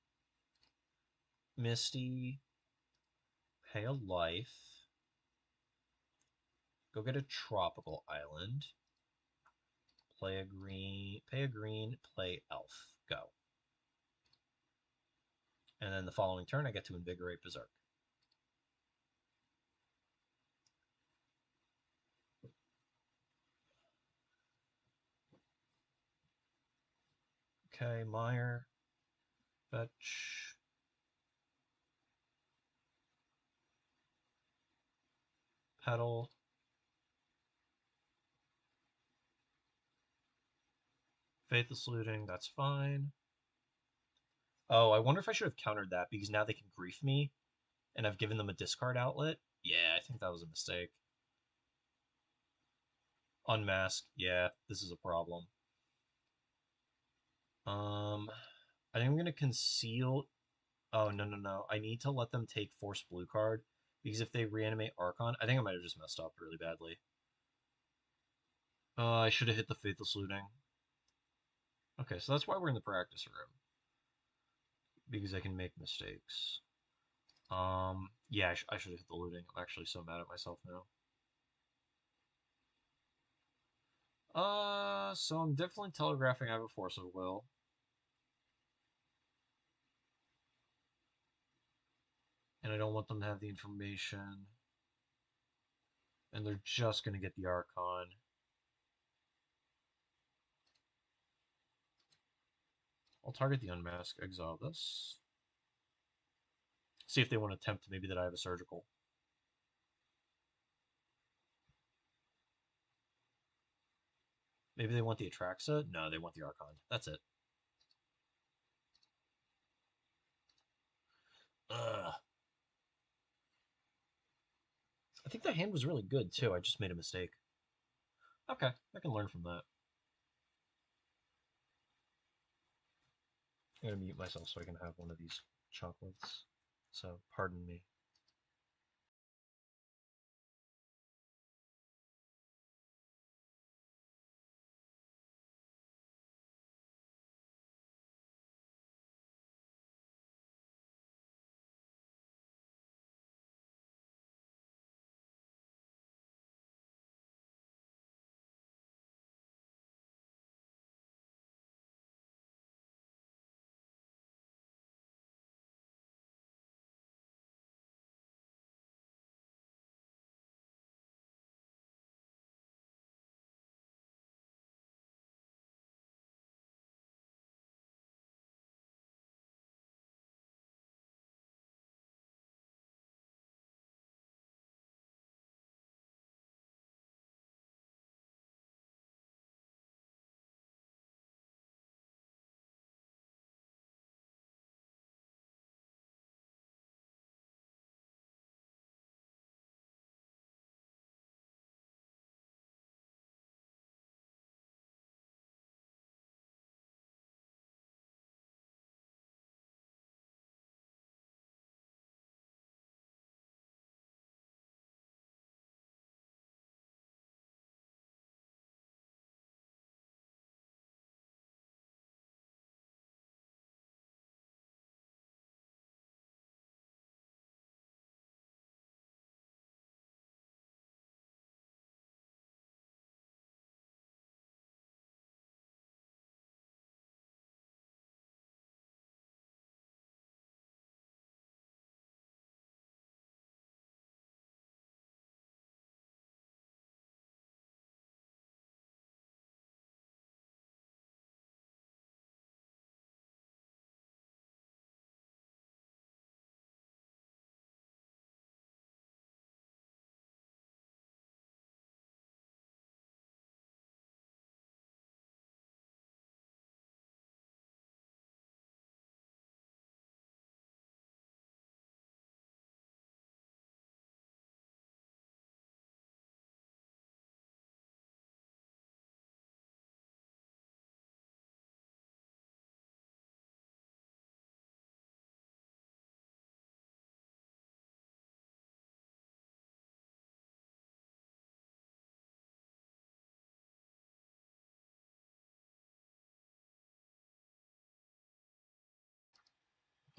Misty, pay a life. Go get a tropical island. Pay a green, play elf. Go. And then the following turn, I get to invigorate Berserk. Okay, Meyer. Fetch. Petal. Faithless Looting, that's fine. Oh, I wonder if I should have countered that because now they can grief me and I've given them a discard outlet. Yeah, I think that was a mistake. Unmask. Yeah, this is a problem. I think I'm gonna conceal. Oh, no, no, no. I need to let them take Force Blue card because if they reanimate Archon, I think I might have just messed up really badly. I should have hit the Faithless Looting. Okay, so that's why we're in the practice room because I can make mistakes. Yeah, I should have hit the looting. I'm actually so mad at myself now. So I'm definitely telegraphing I have a Force of Will. And I don't want them to have the information. And they're just going to get the Archon. I'll target the Unmask, exile this. See if they want to tempt maybe that I have a Surgical. Maybe they want the Atraxa? No, they want the Archon. That's it. Ugh. I think that hand was really good too. I just made a mistake. Okay, I can learn from that. I'm gonna mute myself so I can have one of these chocolates. So pardon me.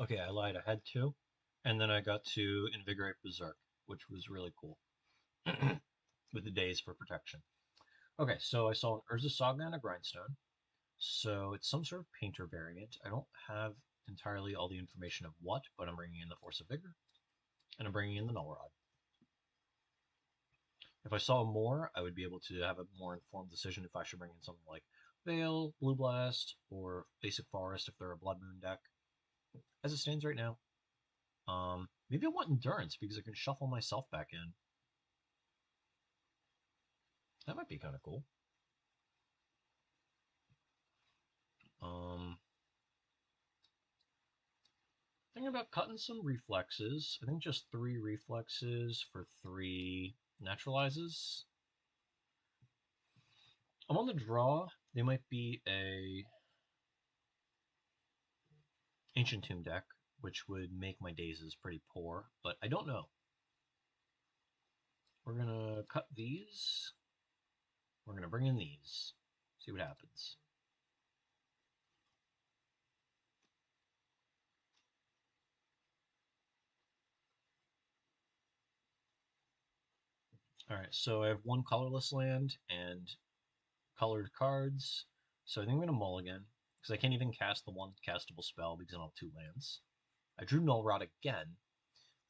Okay, I lied. I had two. And then I got to Invigorate Berserk, which was really cool. With the days for protection. Okay, so I saw an Urza Saga and a Grindstone. So it's some sort of painter variant. I don't have entirely all the information of what, but I'm bringing in the Force of Vigor, and I'm bringing in the Null Rod. If I saw more, I would be able to have a more informed decision if I should bring in something like Veil, Blue Blast, or Basic Forest if they're a Blood Moon deck. As it stands right now, maybe I want Endurance because I can shuffle myself back in. That might be kind of cool. Thinking about cutting some reflexes. I think just 3 reflexes for 3 naturalizes. I'm on the draw. They might be a Ancient Tomb deck, which would make my dazes pretty poor, but I don't know. We're gonna cut these. We're gonna bring in these. See what happens. Alright, so I have 1 colorless land and colored cards. So I think I'm gonna mulligan, because I can't even cast the 1 castable spell because I don't have 2 lands. I drew Null Rod again.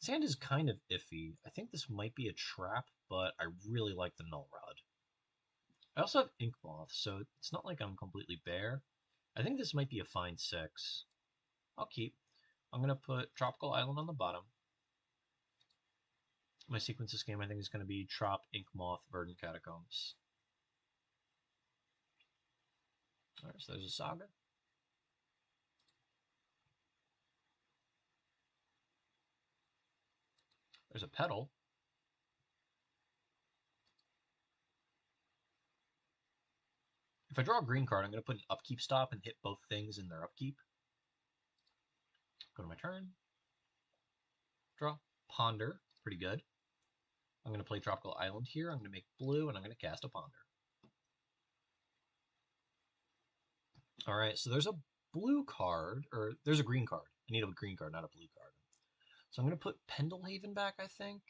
This hand is kind of iffy. I think this might be a trap, but I really like the Null Rod. I also have Ink Moth, so it's not like I'm completely bare. I think this might be a fine 6. I'll keep. I'm going to put Tropical Island on the bottom. My sequence this game I think is going to be Trop, Ink Moth, Verdant Catacombs. Alright, so there's a Saga. There's a Petal. If I draw a green card, I'm going to put an upkeep stop and hit both things in their upkeep. Go to my turn. Draw. Ponder. Pretty good. I'm going to play Tropical Island here. I'm going to make blue, and I'm going to cast a Ponder. Alright, so there's a blue card, or there's a green card. I need a green card, not a blue card. So I'm going to put Pendlehaven back, I think.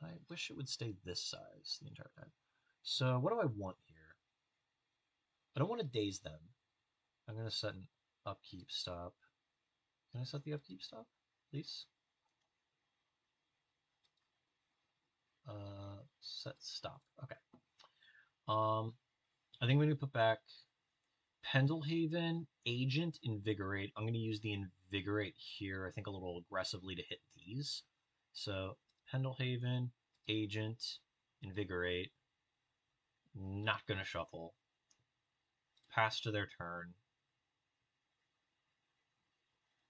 I wish it would stay this size the entire time. So what do I want here? I don't want to daze them. I'm going to set an upkeep stop. Can I set the upkeep stop, please? Set stop. Okay. I think I'm going to put back Pendlehaven, Agent, Invigorate. I'm going to use the Invigorate here, I think a little aggressively to hit these. So Pendlehaven, Agent, Invigorate. Not going to shuffle. Pass to their turn.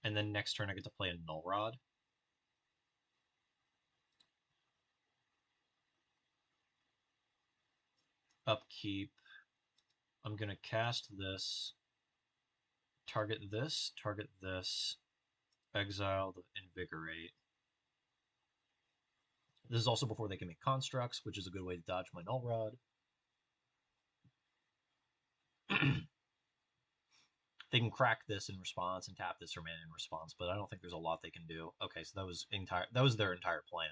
And then next turn I get to play a Null Rod. Upkeep. I'm going to cast this. Target this, exile the Invigorate. This is also before they can make constructs, which is a good way to dodge my Null Rod. They can crack this in response and tap this for mana in response, but I don't think there's a lot they can do. Okay, so that was their entire plan.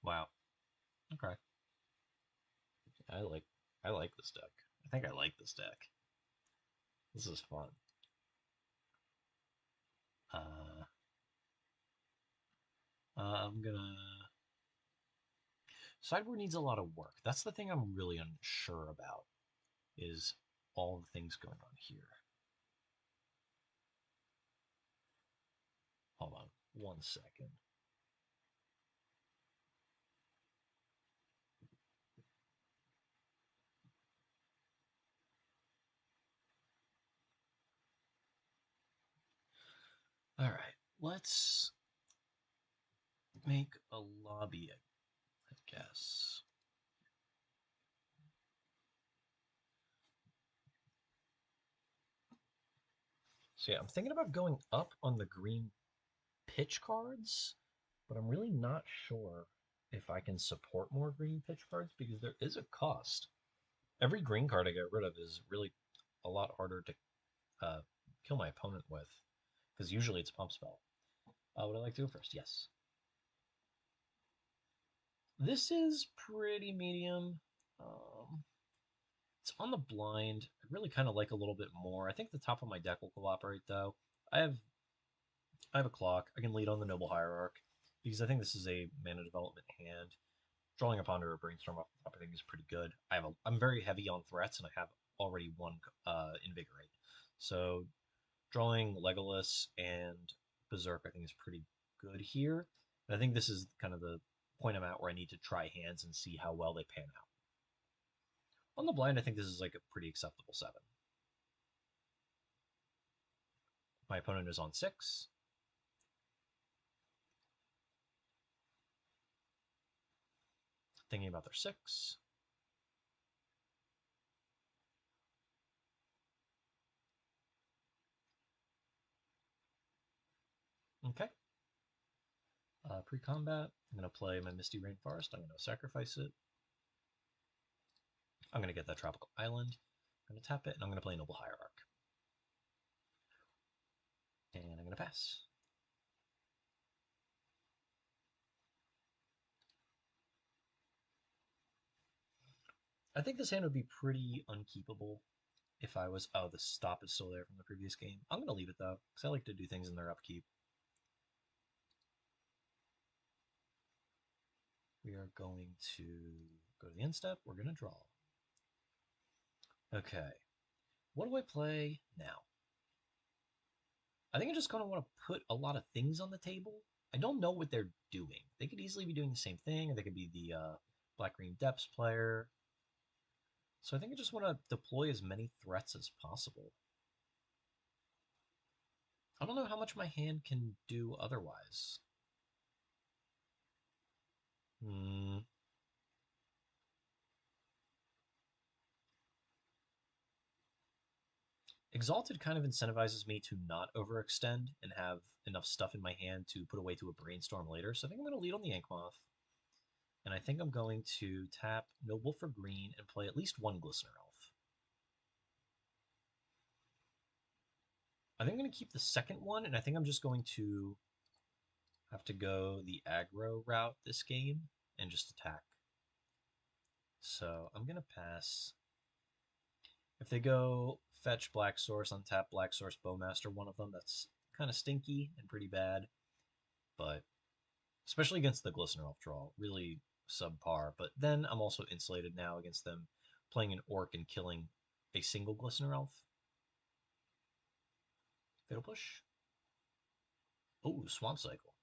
Wow. Okay. I like this deck. I think I like this deck. This is fun. I'm gonna. Sideboard needs a lot of work. That's the thing I'm really unsure about, is all the things going on here. Hold on 1 second. All right, let's make a lobby, I guess. So yeah, I'm thinking about going up on the green pitch cards, but I'm really not sure if I can support more green pitch cards because there is a cost. Every green card I get rid of is really a lot harder to kill my opponent with, because usually it's pump spell. Would I like to go first? Yes. This is pretty medium. It's on the blind. I really kind of like a little bit more. I think the top of my deck will cooperate though. I have I have a clock. I can lead on the Noble Hierarch because I think this is a mana development hand. Drawing a Ponder or Brainstorm off the top I think is pretty good. I'm very heavy on threats and I have already one Invigorate. So drawing Legolas and Berserk I think is pretty good here. And I think this is kind of the point I'm at where I need to try hands and see how well they pan out. On the blind, I think this is like a pretty acceptable 7. My opponent is on 6. Thinking about their 6. Okay. Pre-combat, I'm going to play my Misty Rainforest. I'm going to sacrifice it. I'm going to get that Tropical Island. I'm going to tap it, and I'm going to play Noble Hierarch. And I'm going to pass. I think this hand would be pretty unkeepable if I was... Oh, the stop is still there from the previous game. I'm going to leave it, though, because I like to do things in their upkeep. We are going to go to the end step. We're going to draw. Okay. What do I play now? I think I just kind of want to put a lot of things on the table. I don't know what they're doing. They could easily be doing the same thing, or they could be the Black-Green Depths player. So I think I just want to deploy as many threats as possible. I don't know how much my hand can do otherwise. Hmm. Exalted kind of incentivizes me to not overextend and have enough stuff in my hand to put away to a Brainstorm later. So I think I'm going to lead on the Inkmoth. And I think I'm going to tap Noble for green and play at least one Glistener Elf. I think I'm going to keep the second one, and I think I'm just going to have to go the aggro route this game and just attack. So I'm going to pass. If they go fetch Black Source, untap Black Source Bowmaster, one of them, that's kind of stinky and pretty bad. But especially against the Glistener Elf draw, really subpar. But then I'm also insulated now against them playing an Orc and killing a single Glistener Elf. Fatal Push. Oh, Swamp Cycle.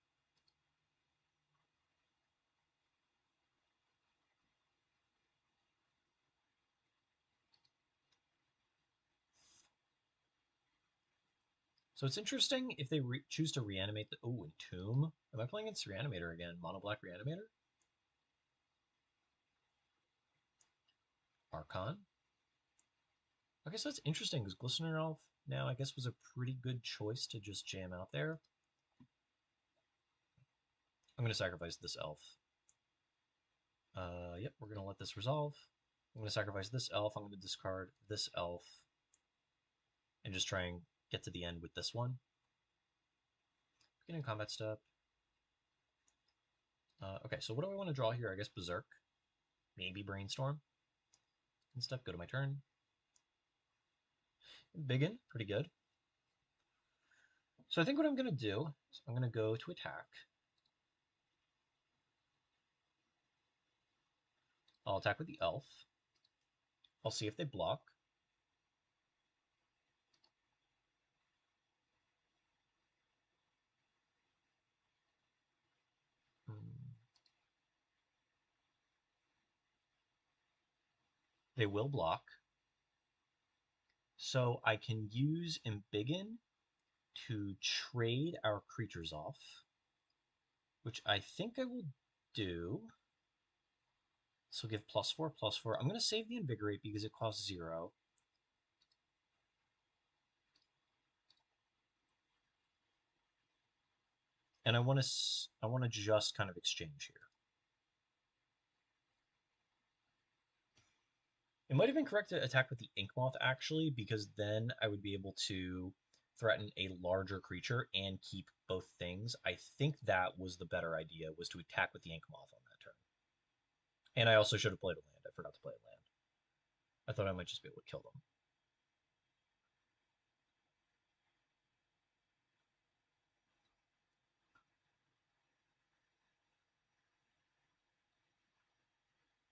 So it's interesting if they choose to reanimate the... Oh, Entomb. Am I playing against Reanimator again? Mono Black Reanimator? Archon? Okay, so that's interesting because Glistener Elf now I guess was a pretty good choice to just jam out there. I'm going to sacrifice this elf. Yep, we're going to let this resolve. I'm going to sacrifice this elf. I'm going to discard this elf and just try and get to the end with this one. Beginning combat step. Okay, so what do I want to draw here? I guess Berserk. Maybe Brainstorm. And step, go to my turn. Biggin, pretty good. So I think what I'm going to do is I'm going to go to attack. I'll attack with the elf. I'll see if they block. They will block. So I can use Embiggen to trade our creatures off, which I think I will do. So give +4, +4. I'm going to save the Invigorate because it costs 0. And I want to just kind of exchange here. It might have been correct to attack with the Inkmoth, actually, because then I would be able to threaten a larger creature and keep both things. I think that was the better idea, was to attack with the Inkmoth on that turn. And I also should have played a land. I forgot to play a land. I thought I might just be able to kill them.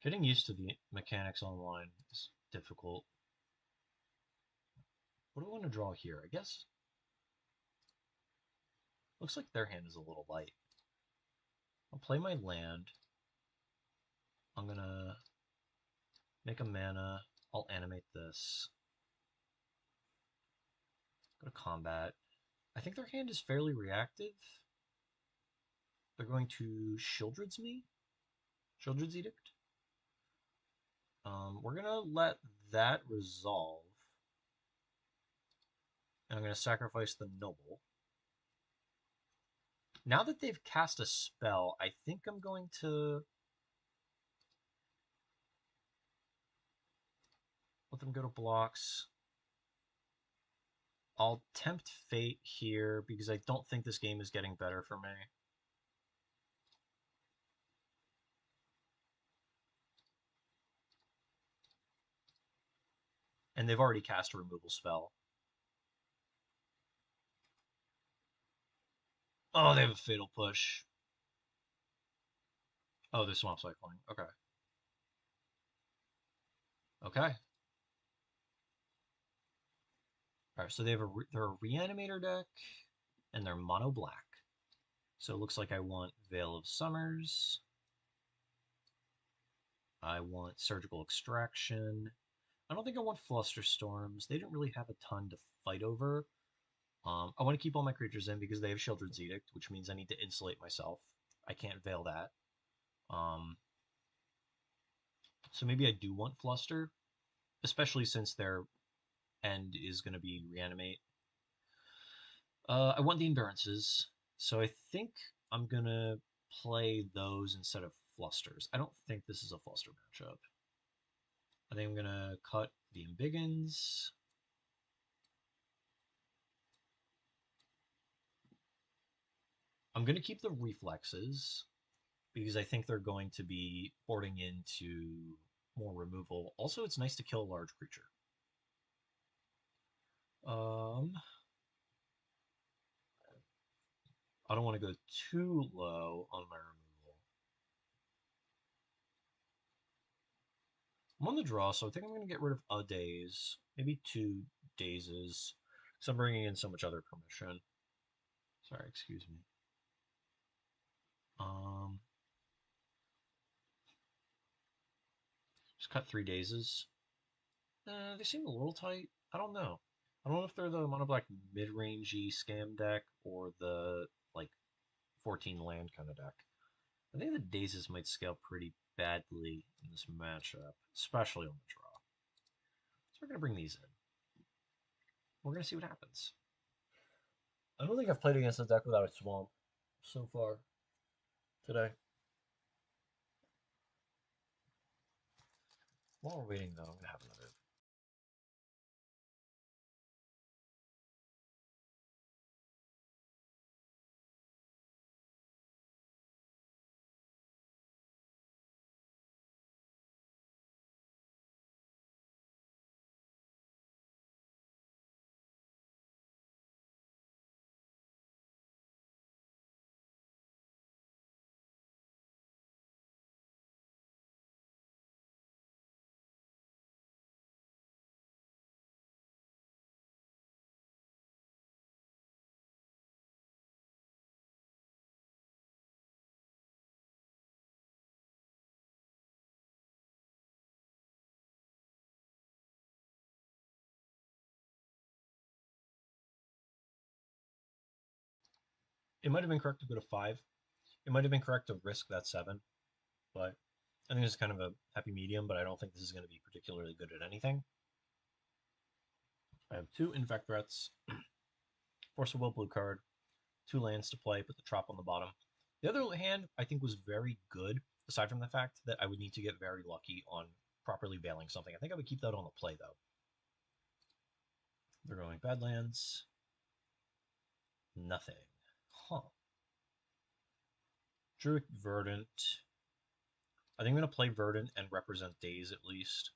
Getting used to the mechanics online is difficult. What do I want to draw here? I guess looks like their hand is a little light. I'll play my land. I'm gonna make a mana. I'll animate this. Go to combat. I think their hand is fairly reactive. They're going to Shieldred's me? Shieldred's Edict? We're gonna let that resolve. And I'm gonna sacrifice the Noble. Now that they've cast a spell, I think I'm going to let them go to blocks. I'll tempt fate here because I don't think this game is getting better for me. And they've already cast a removal spell. Oh, they have a fatal push. Oh, they're swamp cycling. Okay. Okay. All right, so they're a reanimator deck, and they're mono black. So it looks like I want Veil of Summers. I want Surgical Extraction. I don't think I want Flusterstorms. They didn't really have a ton to fight over. I want to keep all my creatures in because they have Shieldred's Edict, which means I need to insulate myself. I can't Veil that. So maybe I do want Fluster, especially since their end is going to be Reanimate. I want the Endurances, so I think I'm going to play those instead of Flusters. I don't think this is a Fluster matchup. I think I'm going to cut the Embiggens. I'm going to keep the Reflexes because I think they're going to be boarding into more removal. Also, it's nice to kill a large creature. I don't want to go too low on my removal. I'm on the draw, so I think I'm going to get rid of a daze, maybe 2 dazes, because I'm bringing in so much other permission. Sorry, excuse me. Just cut 3 dazes. They seem a little tight. I don't know. I don't know if they're the mono black mid-rangey scam deck or the like 14 land kind of deck. I think the dazes might scale pretty badly in this matchup, especially on the draw. So we're gonna bring these in. We're gonna see what happens. I don't think I've played against a deck without a swamp so far today. While we're waiting though, I'm gonna have another. It might have been correct to go to 5. It might have been correct to risk that 7, but I think it's kind of a happy medium, but I don't think this is going to be particularly good at anything. I have 2 Infect threats, Force of Will blue card, 2 lands to play, put the Trop on the bottom. The other hand, I think, was very good, aside from the fact that I would need to get very lucky on properly bailing something. I think I would keep that on the play, though. They're going Badlands. Nothing. Huh. Druid Verdant. I think I'm going to play Verdant and represent Daze at least.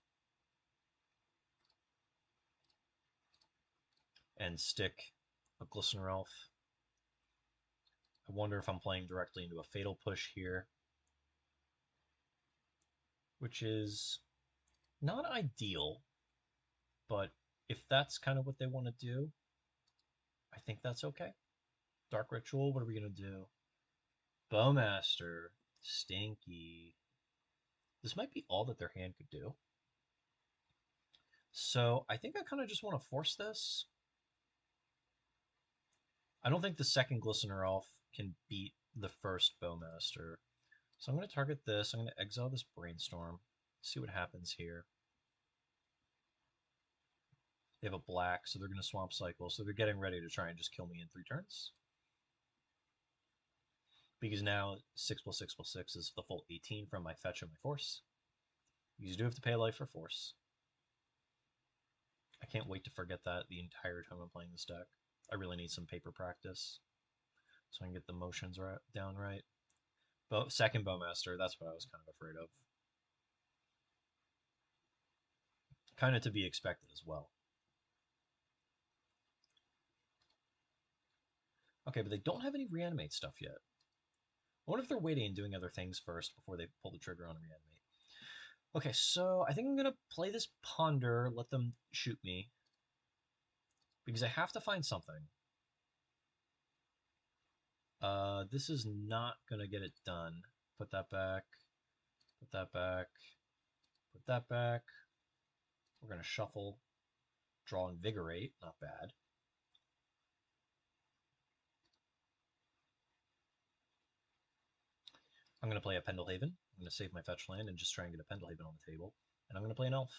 And stick a Glistener Elf. I wonder if I'm playing directly into a Fatal Push here, which is not ideal, but if that's kind of what they want to do, I think that's okay. Dark Ritual, what are we going to do? Bowmaster, Stinky. This might be all that their hand could do. So I think I kind of just want to force this. I don't think the second Glistener Elf can beat the first Bowmaster. So I'm going to target this. I'm going to exile this Brainstorm. See what happens here. They have a black, so they're going to Swamp Cycle. So they're getting ready to try and just kill me in 3 turns. Because now 6 plus 6 plus 6 is the full 18 from my fetch and my force. You do have to pay a life for force. I can't wait to forget that the entire time I'm playing this deck. I really need some paper practice so I can get the motions down right. But second Bowmaster, that's what I was kind of afraid of. Kind of to be expected as well. Okay, but they don't have any reanimate stuff yet. I wonder if they're waiting and doing other things first before they pull the trigger on reanimate. Okay, so I think I'm going to play this Ponder, let them shoot me. Because I have to find something. This is not going to get it done. Put that back. Put that back. Put that back. We're going to shuffle. Draw Invigorate. Not bad. I'm going to play a Pendelhaven. I'm going to save my fetch land and just try and get a Pendelhaven on the table. And I'm going to play an Elf.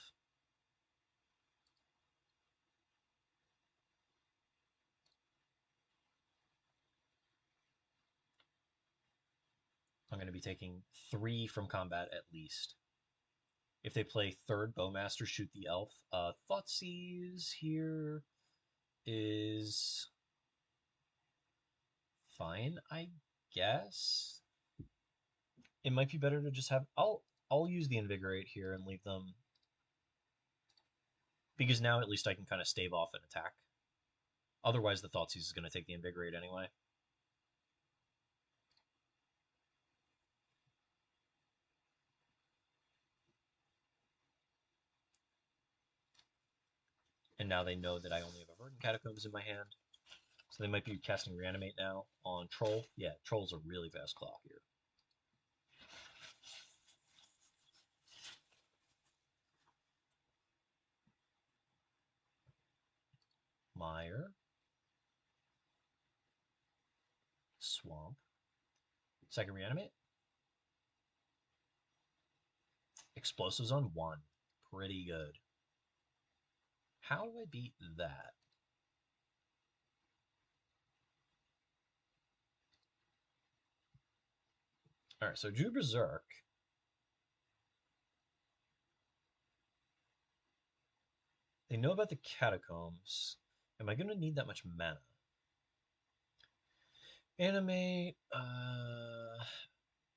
I'm going to be taking 3 from combat at least. If they play third Bowmaster, shoot the Elf. Thoughtseize here is fine, I guess. It might be better to just have. I'll use the Invigorate here and leave them, because now at least I can kind of stave off an attack. Otherwise, the Thoughtseize is going to take the Invigorate anyway. And now they know that I only have a Verdant Catacombs in my hand. So they might be casting Reanimate now on Troll. Yeah, Troll's a really fast claw here. Mire. Swamp. Second Reanimate. Explosives on 1. Pretty good. How do I beat that? Alright, so Drew Berserk. They know about the Catacombs. Am I going to need that much mana? Animate,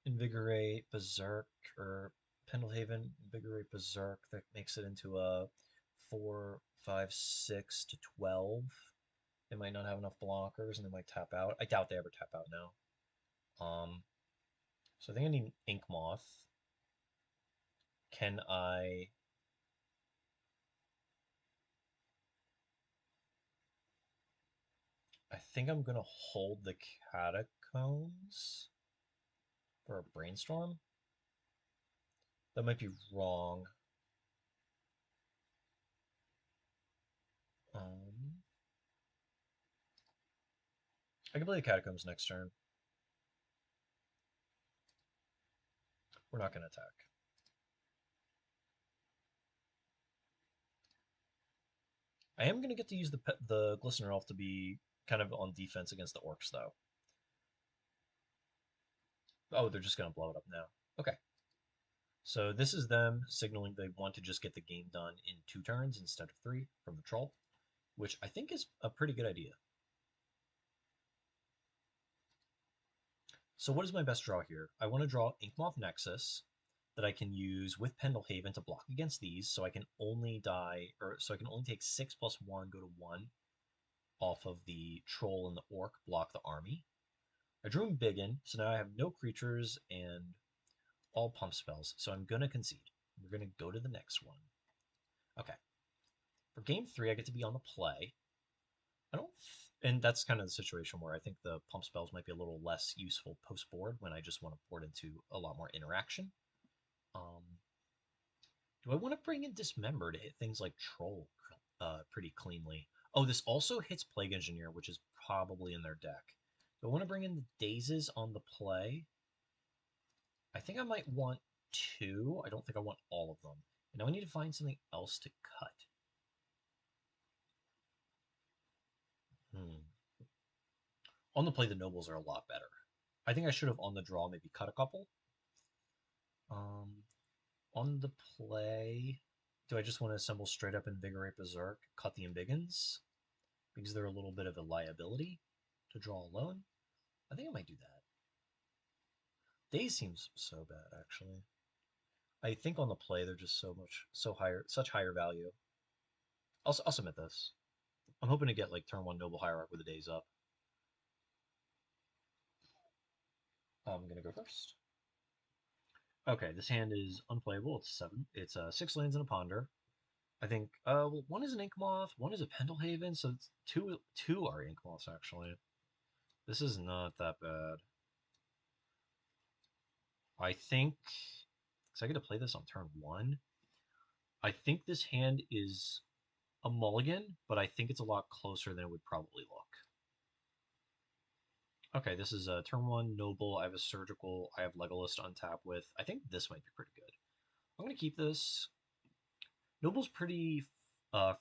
Invigorate, Berserk, or Pendelhaven, Invigorate, Berserk. That makes it into a 4, 5, 6 to 12. They might not have enough blockers and they might tap out. I doubt they ever tap out now. So I think I need Ink Moth. Can I... I think I'm going to hold the Catacombs for a Brainstorm. That might be wrong. I can play the Catacombs next turn. We're not going to attack. I am going to get to use the Glistener Elf to be kind of on defense against the Orcs, though. Oh, they're just going to blow it up now. Okay. So this is them signaling they want to just get the game done in 2 turns instead of 3 from the Troll, which I think is a pretty good idea. So what is my best draw here? I want to draw Inkmoth Nexus that I can use with Pendelhaven to block against these, so I can only so I can only take 6 plus 1, go to 1 off of the Troll and the Orc, block the army. I drew him Biggin, so now I have no creatures and all pump spells, so I'm going to concede. We're going to go to the next one. Okay. For game 3, I get to be on the play. And that's kind of the situation where I think the pump spells might be a little less useful post-board when I just want to board into a lot more interaction. Do I want to bring in Dismember to hit things like Troll pretty cleanly? Oh, this also hits Plague Engineer, which is probably in their deck. Do I want to bring in the Dazes on the play? I think I might want two. I don't think I want all of them. And now I need to find something else to cut. Hmm. On the play, the Nobles are a lot better. I think I should have on the draw maybe cut a couple. Um, on the play, do I just want to assemble straight up Invigorate Berserk, cut the Embiggens? Because they're a little bit of a liability to draw alone? I think I might do that. Daze seems so bad, actually. I think on the play they're just so higher, such higher value. I'll submit this. I'm hoping to get like turn one Noble Hierarch with the Daze up. I'm gonna go first. Okay, this hand is unplayable. It's seven. It's 6 lands and a ponder. I think well, one is an Ink Moth, one is a Pendlehaven, so it's two are Ink Moths actually. This is not that bad. I think because I get to play this on turn one. I think this hand is a mulligan, but I think it's a lot closer than it would probably look. Okay, this is a turn one noble. I have a surgical. I have Legolas to untap with. I think this might be pretty good. I'm gonna keep this. Noble's pretty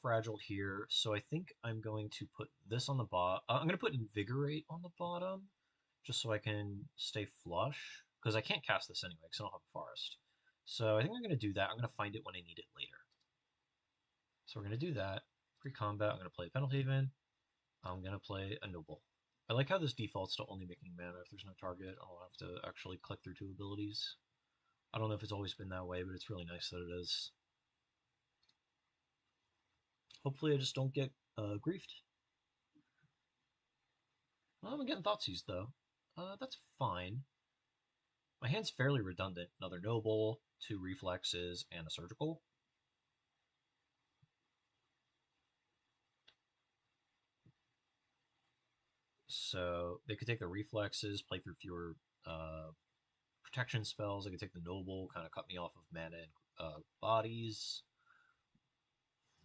fragile here, so I think I'm going to put this on the bottom. I'm going to put Invigorate on the bottom, just so I can stay flush, because I can't cast this anyway, because I don't have a Forest. So I think I'm going to do that. I'm going to find it when I need it later. So we're going to do that. Pre-combat, I'm going to play Pendlehaven. I'm going to play a Noble. I like how this defaults to only making mana if there's no target. I don't have to actually click through two abilities. I don't know if it's always been that way, but it's really nice that it is. Hopefully I just don't get griefed. Well, I'm getting Thoughtseize, though. That's fine. My hand's fairly redundant. Another Noble, two Reflexes, and a Surgical. So they could take the Reflexes, play through fewer protection spells. I could take the Noble, kind of cut me off of mana and bodies.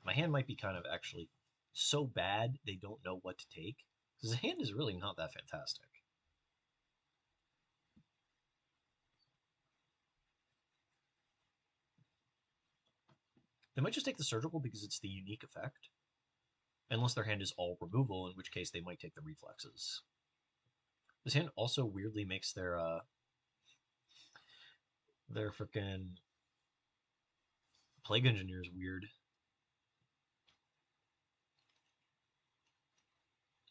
My hand might be kind of actually so bad they don't know what to take. Because the hand is really not that fantastic. They might just take the Surgical because it's the unique effect. Unless their hand is all removal, in which case they might take the Reflexes. This hand also weirdly makes their freaking Plague Engineers weird.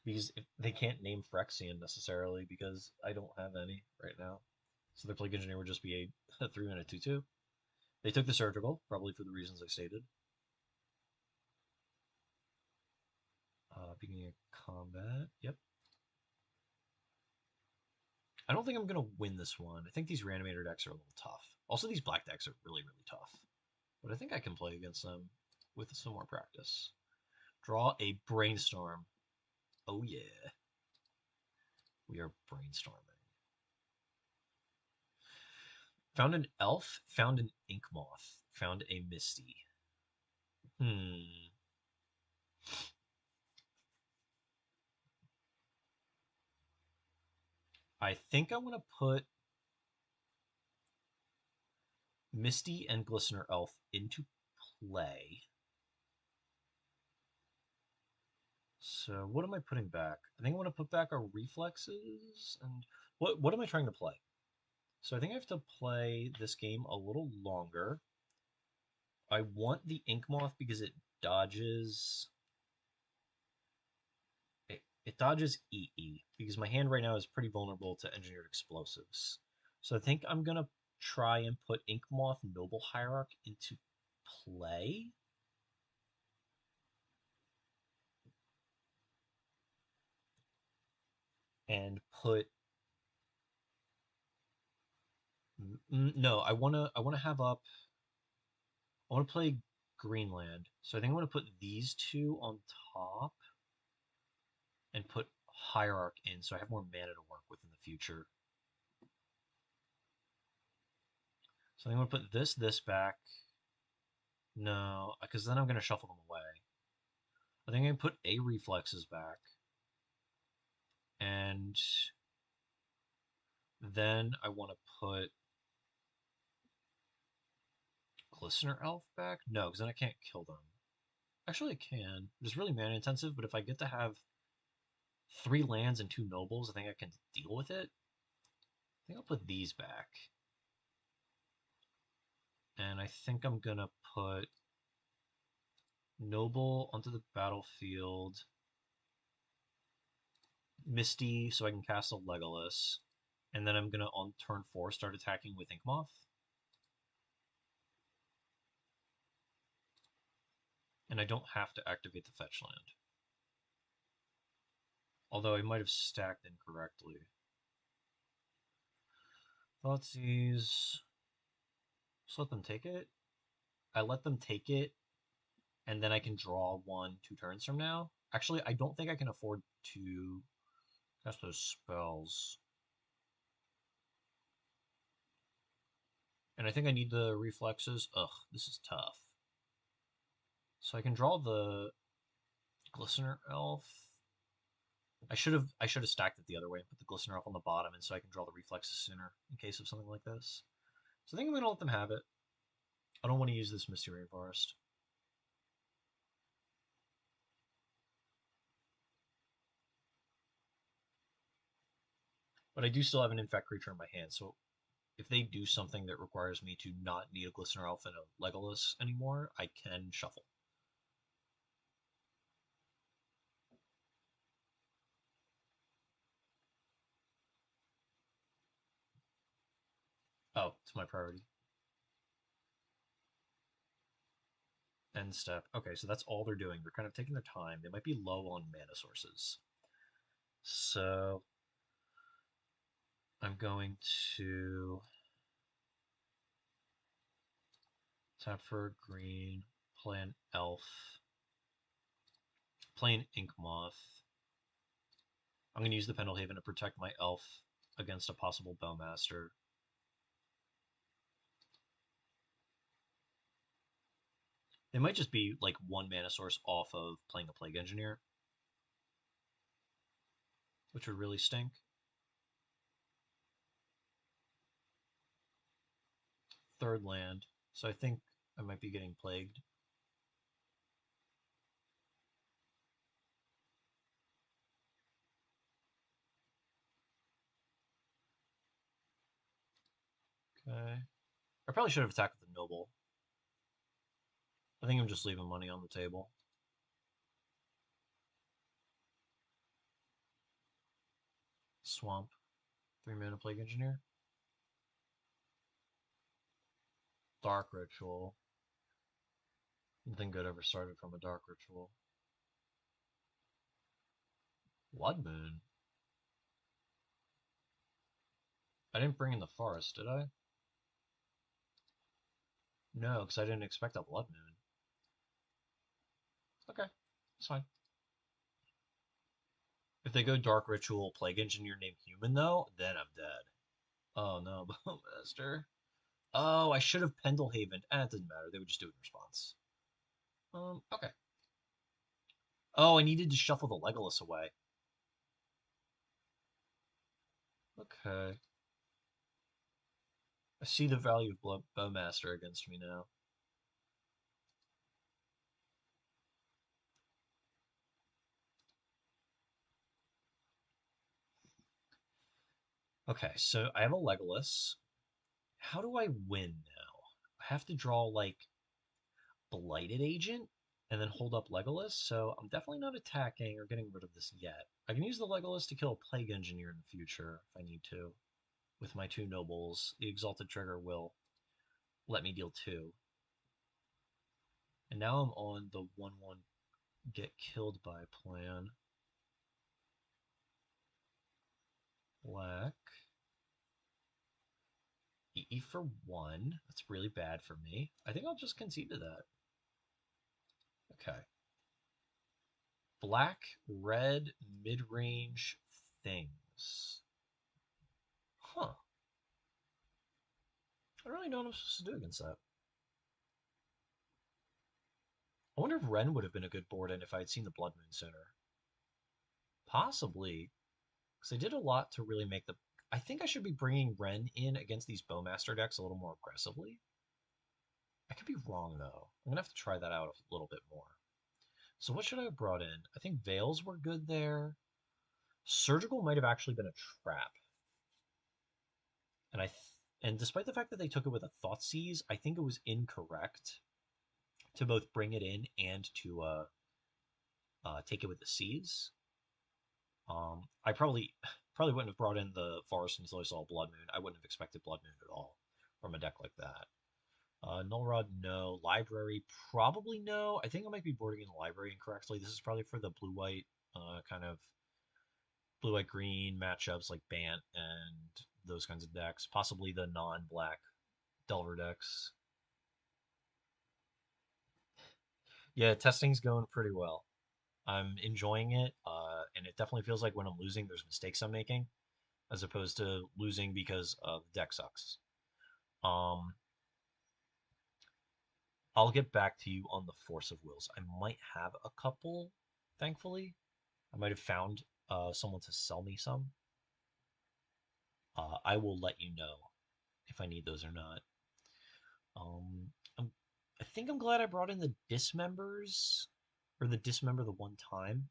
Because they can't name Phyrexian necessarily because I don't have any right now. So their Plague Engineer would just be a 3 and a 2/2. They took the Surgical, probably for the reasons I stated. Beginning of combat. Yep. I don't think I'm going to win this one. I think these Reanimator decks are a little tough. Also, these black decks are really, really tough. But I think I can play against them with some more practice. Draw a Brainstorm. Oh, yeah. We are brainstorming. Found an elf, found an ink moth, found a misty. I think I want to put Misty and Glistener Elf into play. So what am I putting back? I think I want to put back our Reflexes. And what am I trying to play? So I think I have to play this game a little longer. I want the Ink Moth because it dodges... It dodges EE, because my hand right now is pretty vulnerable to Engineered Explosives. So I think I'm going to try and put Ink Moth Noble Hierarch into play. And put... No, I wanna have up... I want to play Greenland. So I think I want to put these two on top and put Hierarch in so I have more mana to work with in the future. So I think I'm going to put this back. No, because then I'm going to shuffle them away. I think I can put A reflexes back. And then I want to put Glistener Elf back? No, because then I can't kill them. Actually, I can. It's really mana intensive, but if I get to have 3 lands and 2 nobles, I think I can deal with it. I think I'll put these back. And I think I'm gonna put Noble onto the battlefield. Misty so I can cast a Legolas. And then I'm gonna on turn 4 start attacking with Inkmoth. And I don't have to activate the fetch land. Although I might have stacked incorrectly. Thoughtseize. Just let them take it. I let them take it, and then I can draw 1 2 turns from now. Actually, I don't think I can afford to cast those spells. And I think I need the reflexes. Ugh, this is tough. So I can draw the Glistener Elf. I should have stacked it the other way and put the Glistener Elf on the bottom, and so I can draw the reflexes sooner in case of something like this. So I think I'm gonna let them have it. I don't want to use this Misty Rainforest. But I do still have an Infect creature in my hand, so if they do something that requires me to not need a Glistener Elf and a Legolas anymore, I can shuffle. Oh, it's my priority. End step. Okay, so that's all they're doing. They're kind of taking their time. They might be low on mana sources. So I'm going to tap for green, play an elf, play an Inkmoth. I'm going to use the Pendlehaven to protect my elf against a possible Bowmaster. They might just be like 1 mana source off of playing a Plague Engineer, which would really stink. Third land, so I think I might be getting plagued. Okay. I probably should have attacked with the Noble. I think I'm just leaving money on the table. Swamp. 3 mana Plague Engineer. Dark Ritual. Nothing good ever started from a Dark Ritual. Blood Moon. I didn't bring in the Forest, did I? No, because I didn't expect a Blood Moon. Okay, it's fine. If they go Dark Ritual, Plague Engineer named Human, though, then I'm dead. Oh no, Bowmaster. Oh, I should have Pendlehaven. It doesn't matter. They would just do it in response. Okay. Oh, I needed to shuffle the Legolas away. Okay. I see the value of Bowmaster against me now. Okay, so I have a Legolas. How do I win now? I have to draw like Blighted Agent and then hold up Legolas, so I'm definitely not attacking or getting rid of this yet. I can use the Legolas to kill a Plague Engineer in the future if I need to. With my 2 nobles, the Exalted Trigger will let me deal 2. And now I'm on the 1/1 get killed by plan. Black. EE for 1. That's really bad for me. I think I'll just concede to that. Okay. Black, red, mid-range things. Huh. I don't really know what I'm supposed to do against that. I wonder if Ren would have been a good board and if I had seen the Blood Moon sooner. Possibly, because they did a lot to really make the. I think I should be bringing Ren in against these Bowmaster decks a little more aggressively. I could be wrong though. I'm gonna have to try that out a little bit more. So what should I have brought in? I think Veils were good there. Surgical might have actually been a trap, and and despite the fact that they took it with a Thoughtseize, I think it was incorrect to both bring it in and to take it with the Seize. I probably wouldn't have brought in the Forest until I saw Blood Moon. I wouldn't have expected Blood Moon at all from a deck like that. Null Rod, no. Library, probably no. I think I might be boarding in the library incorrectly. This is probably for the blue-white kind of blue-white-green matchups like Bant and those kinds of decks. Possibly the non-black Delver decks. Yeah, testing's going pretty well. I'm enjoying it, and it definitely feels like when I'm losing, there's mistakes I'm making, as opposed to losing because the deck sucks. Um, I'll get back to you on the Force of Wills. I might have a couple, thankfully. I might have found someone to sell me some. I will let you know if I need those or not. Um, I'm, I think I'm glad I brought in the dismembers or the dismember the one time.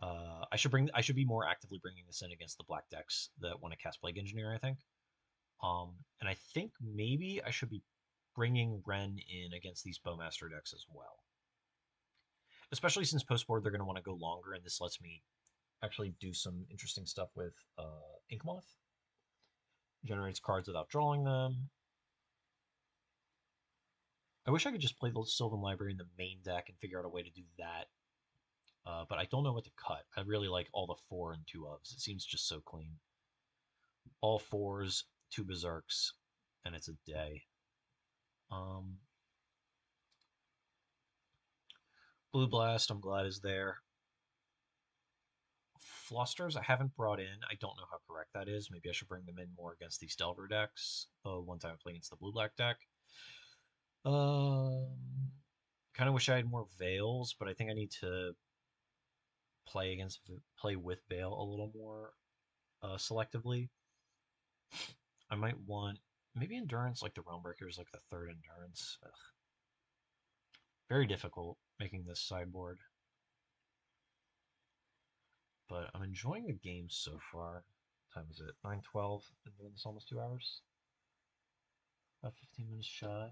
I should be more actively bringing this in against the black decks that want to cast Plague Engineer. I think. And I think maybe I should be bringing Ren in against these Bowmaster decks as well. Especially since post board they're going to want to go longer, and this lets me actually do some interesting stuff with Inkmoth. Generates cards without drawing them. I wish I could just play the Sylvan Library in the main deck and figure out a way to do that. But I don't know what to cut. I really like all the 4 and 2 ofs. It seems just so clean. All 4s, 2 Berserks, and it's a day. Um, Blue Blast, I'm glad is there. Flosters I haven't brought in. I don't know how correct that is. Maybe I should bring them in more against these Delver decks. One time I played against the blue-black deck. Um, kind of wish I had more Veils, but I think I need to play with Veil a little more selectively. I might want maybe Endurance, like the Realmbreaker is like the third Endurance. Ugh. Very difficult making this sideboard, but I'm enjoying the game so far. What time is it? 9:12. Been doing this almost 2 hours. About 15 minutes shy.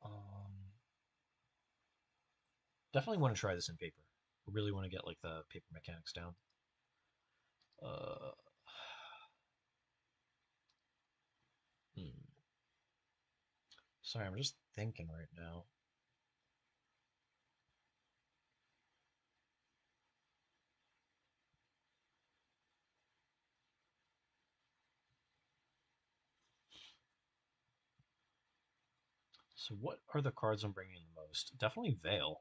Um, Definitely want to try this in paper. I really want to get like the paper mechanics down. Uh, hmm. Sorry, I'm just thinking right now. So what are the cards I'm bringing the most? Definitely Veil.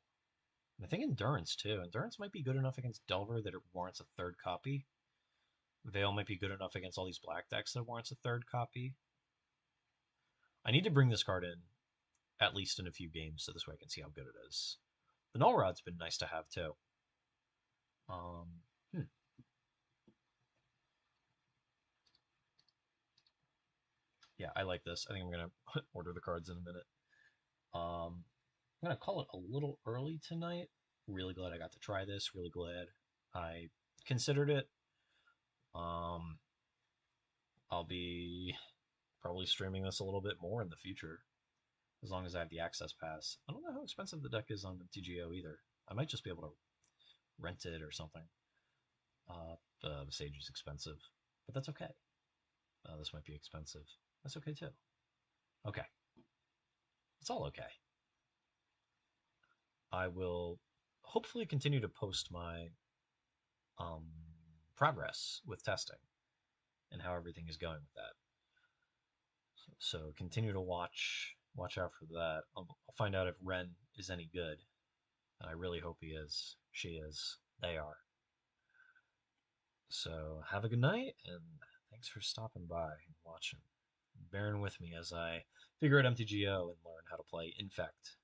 And I think Endurance too. Endurance might be good enough against Delver that it warrants a third copy. Veil might be good enough against all these black decks that warrants a third copy. I need to bring this card in at least in a few games so this way I can see how good it is. The Null Rod's been nice to have too. Um, hmm. Yeah, I like this. I think I'm gonna order the cards in a minute. I'm gonna call it a little early tonight. Really glad I got to try this. Really glad I considered it. Um, I'll be probably streaming this a little bit more in the future, as long as I have the access pass. I don't know how expensive the deck is on the TGO either. I might just be able to rent it or something. The Sage is expensive, but that's okay. This might be expensive. That's okay too. Okay, it's all okay. I will hopefully continue to post my um, progress with testing and how everything is going with that. So continue to watch out for that. I'll find out if Ren is any good, and I really hope he is. She is. They are. So have a good night, and thanks for stopping by and watching, bearing with me as I figure out MTGO and learn how to play Infect.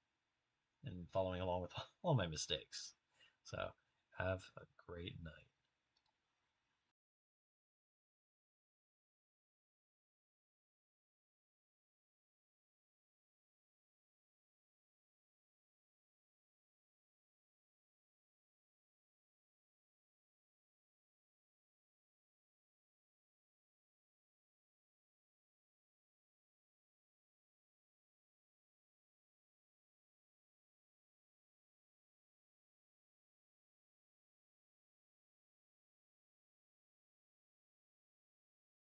and following along with all my mistakes. So have a great night.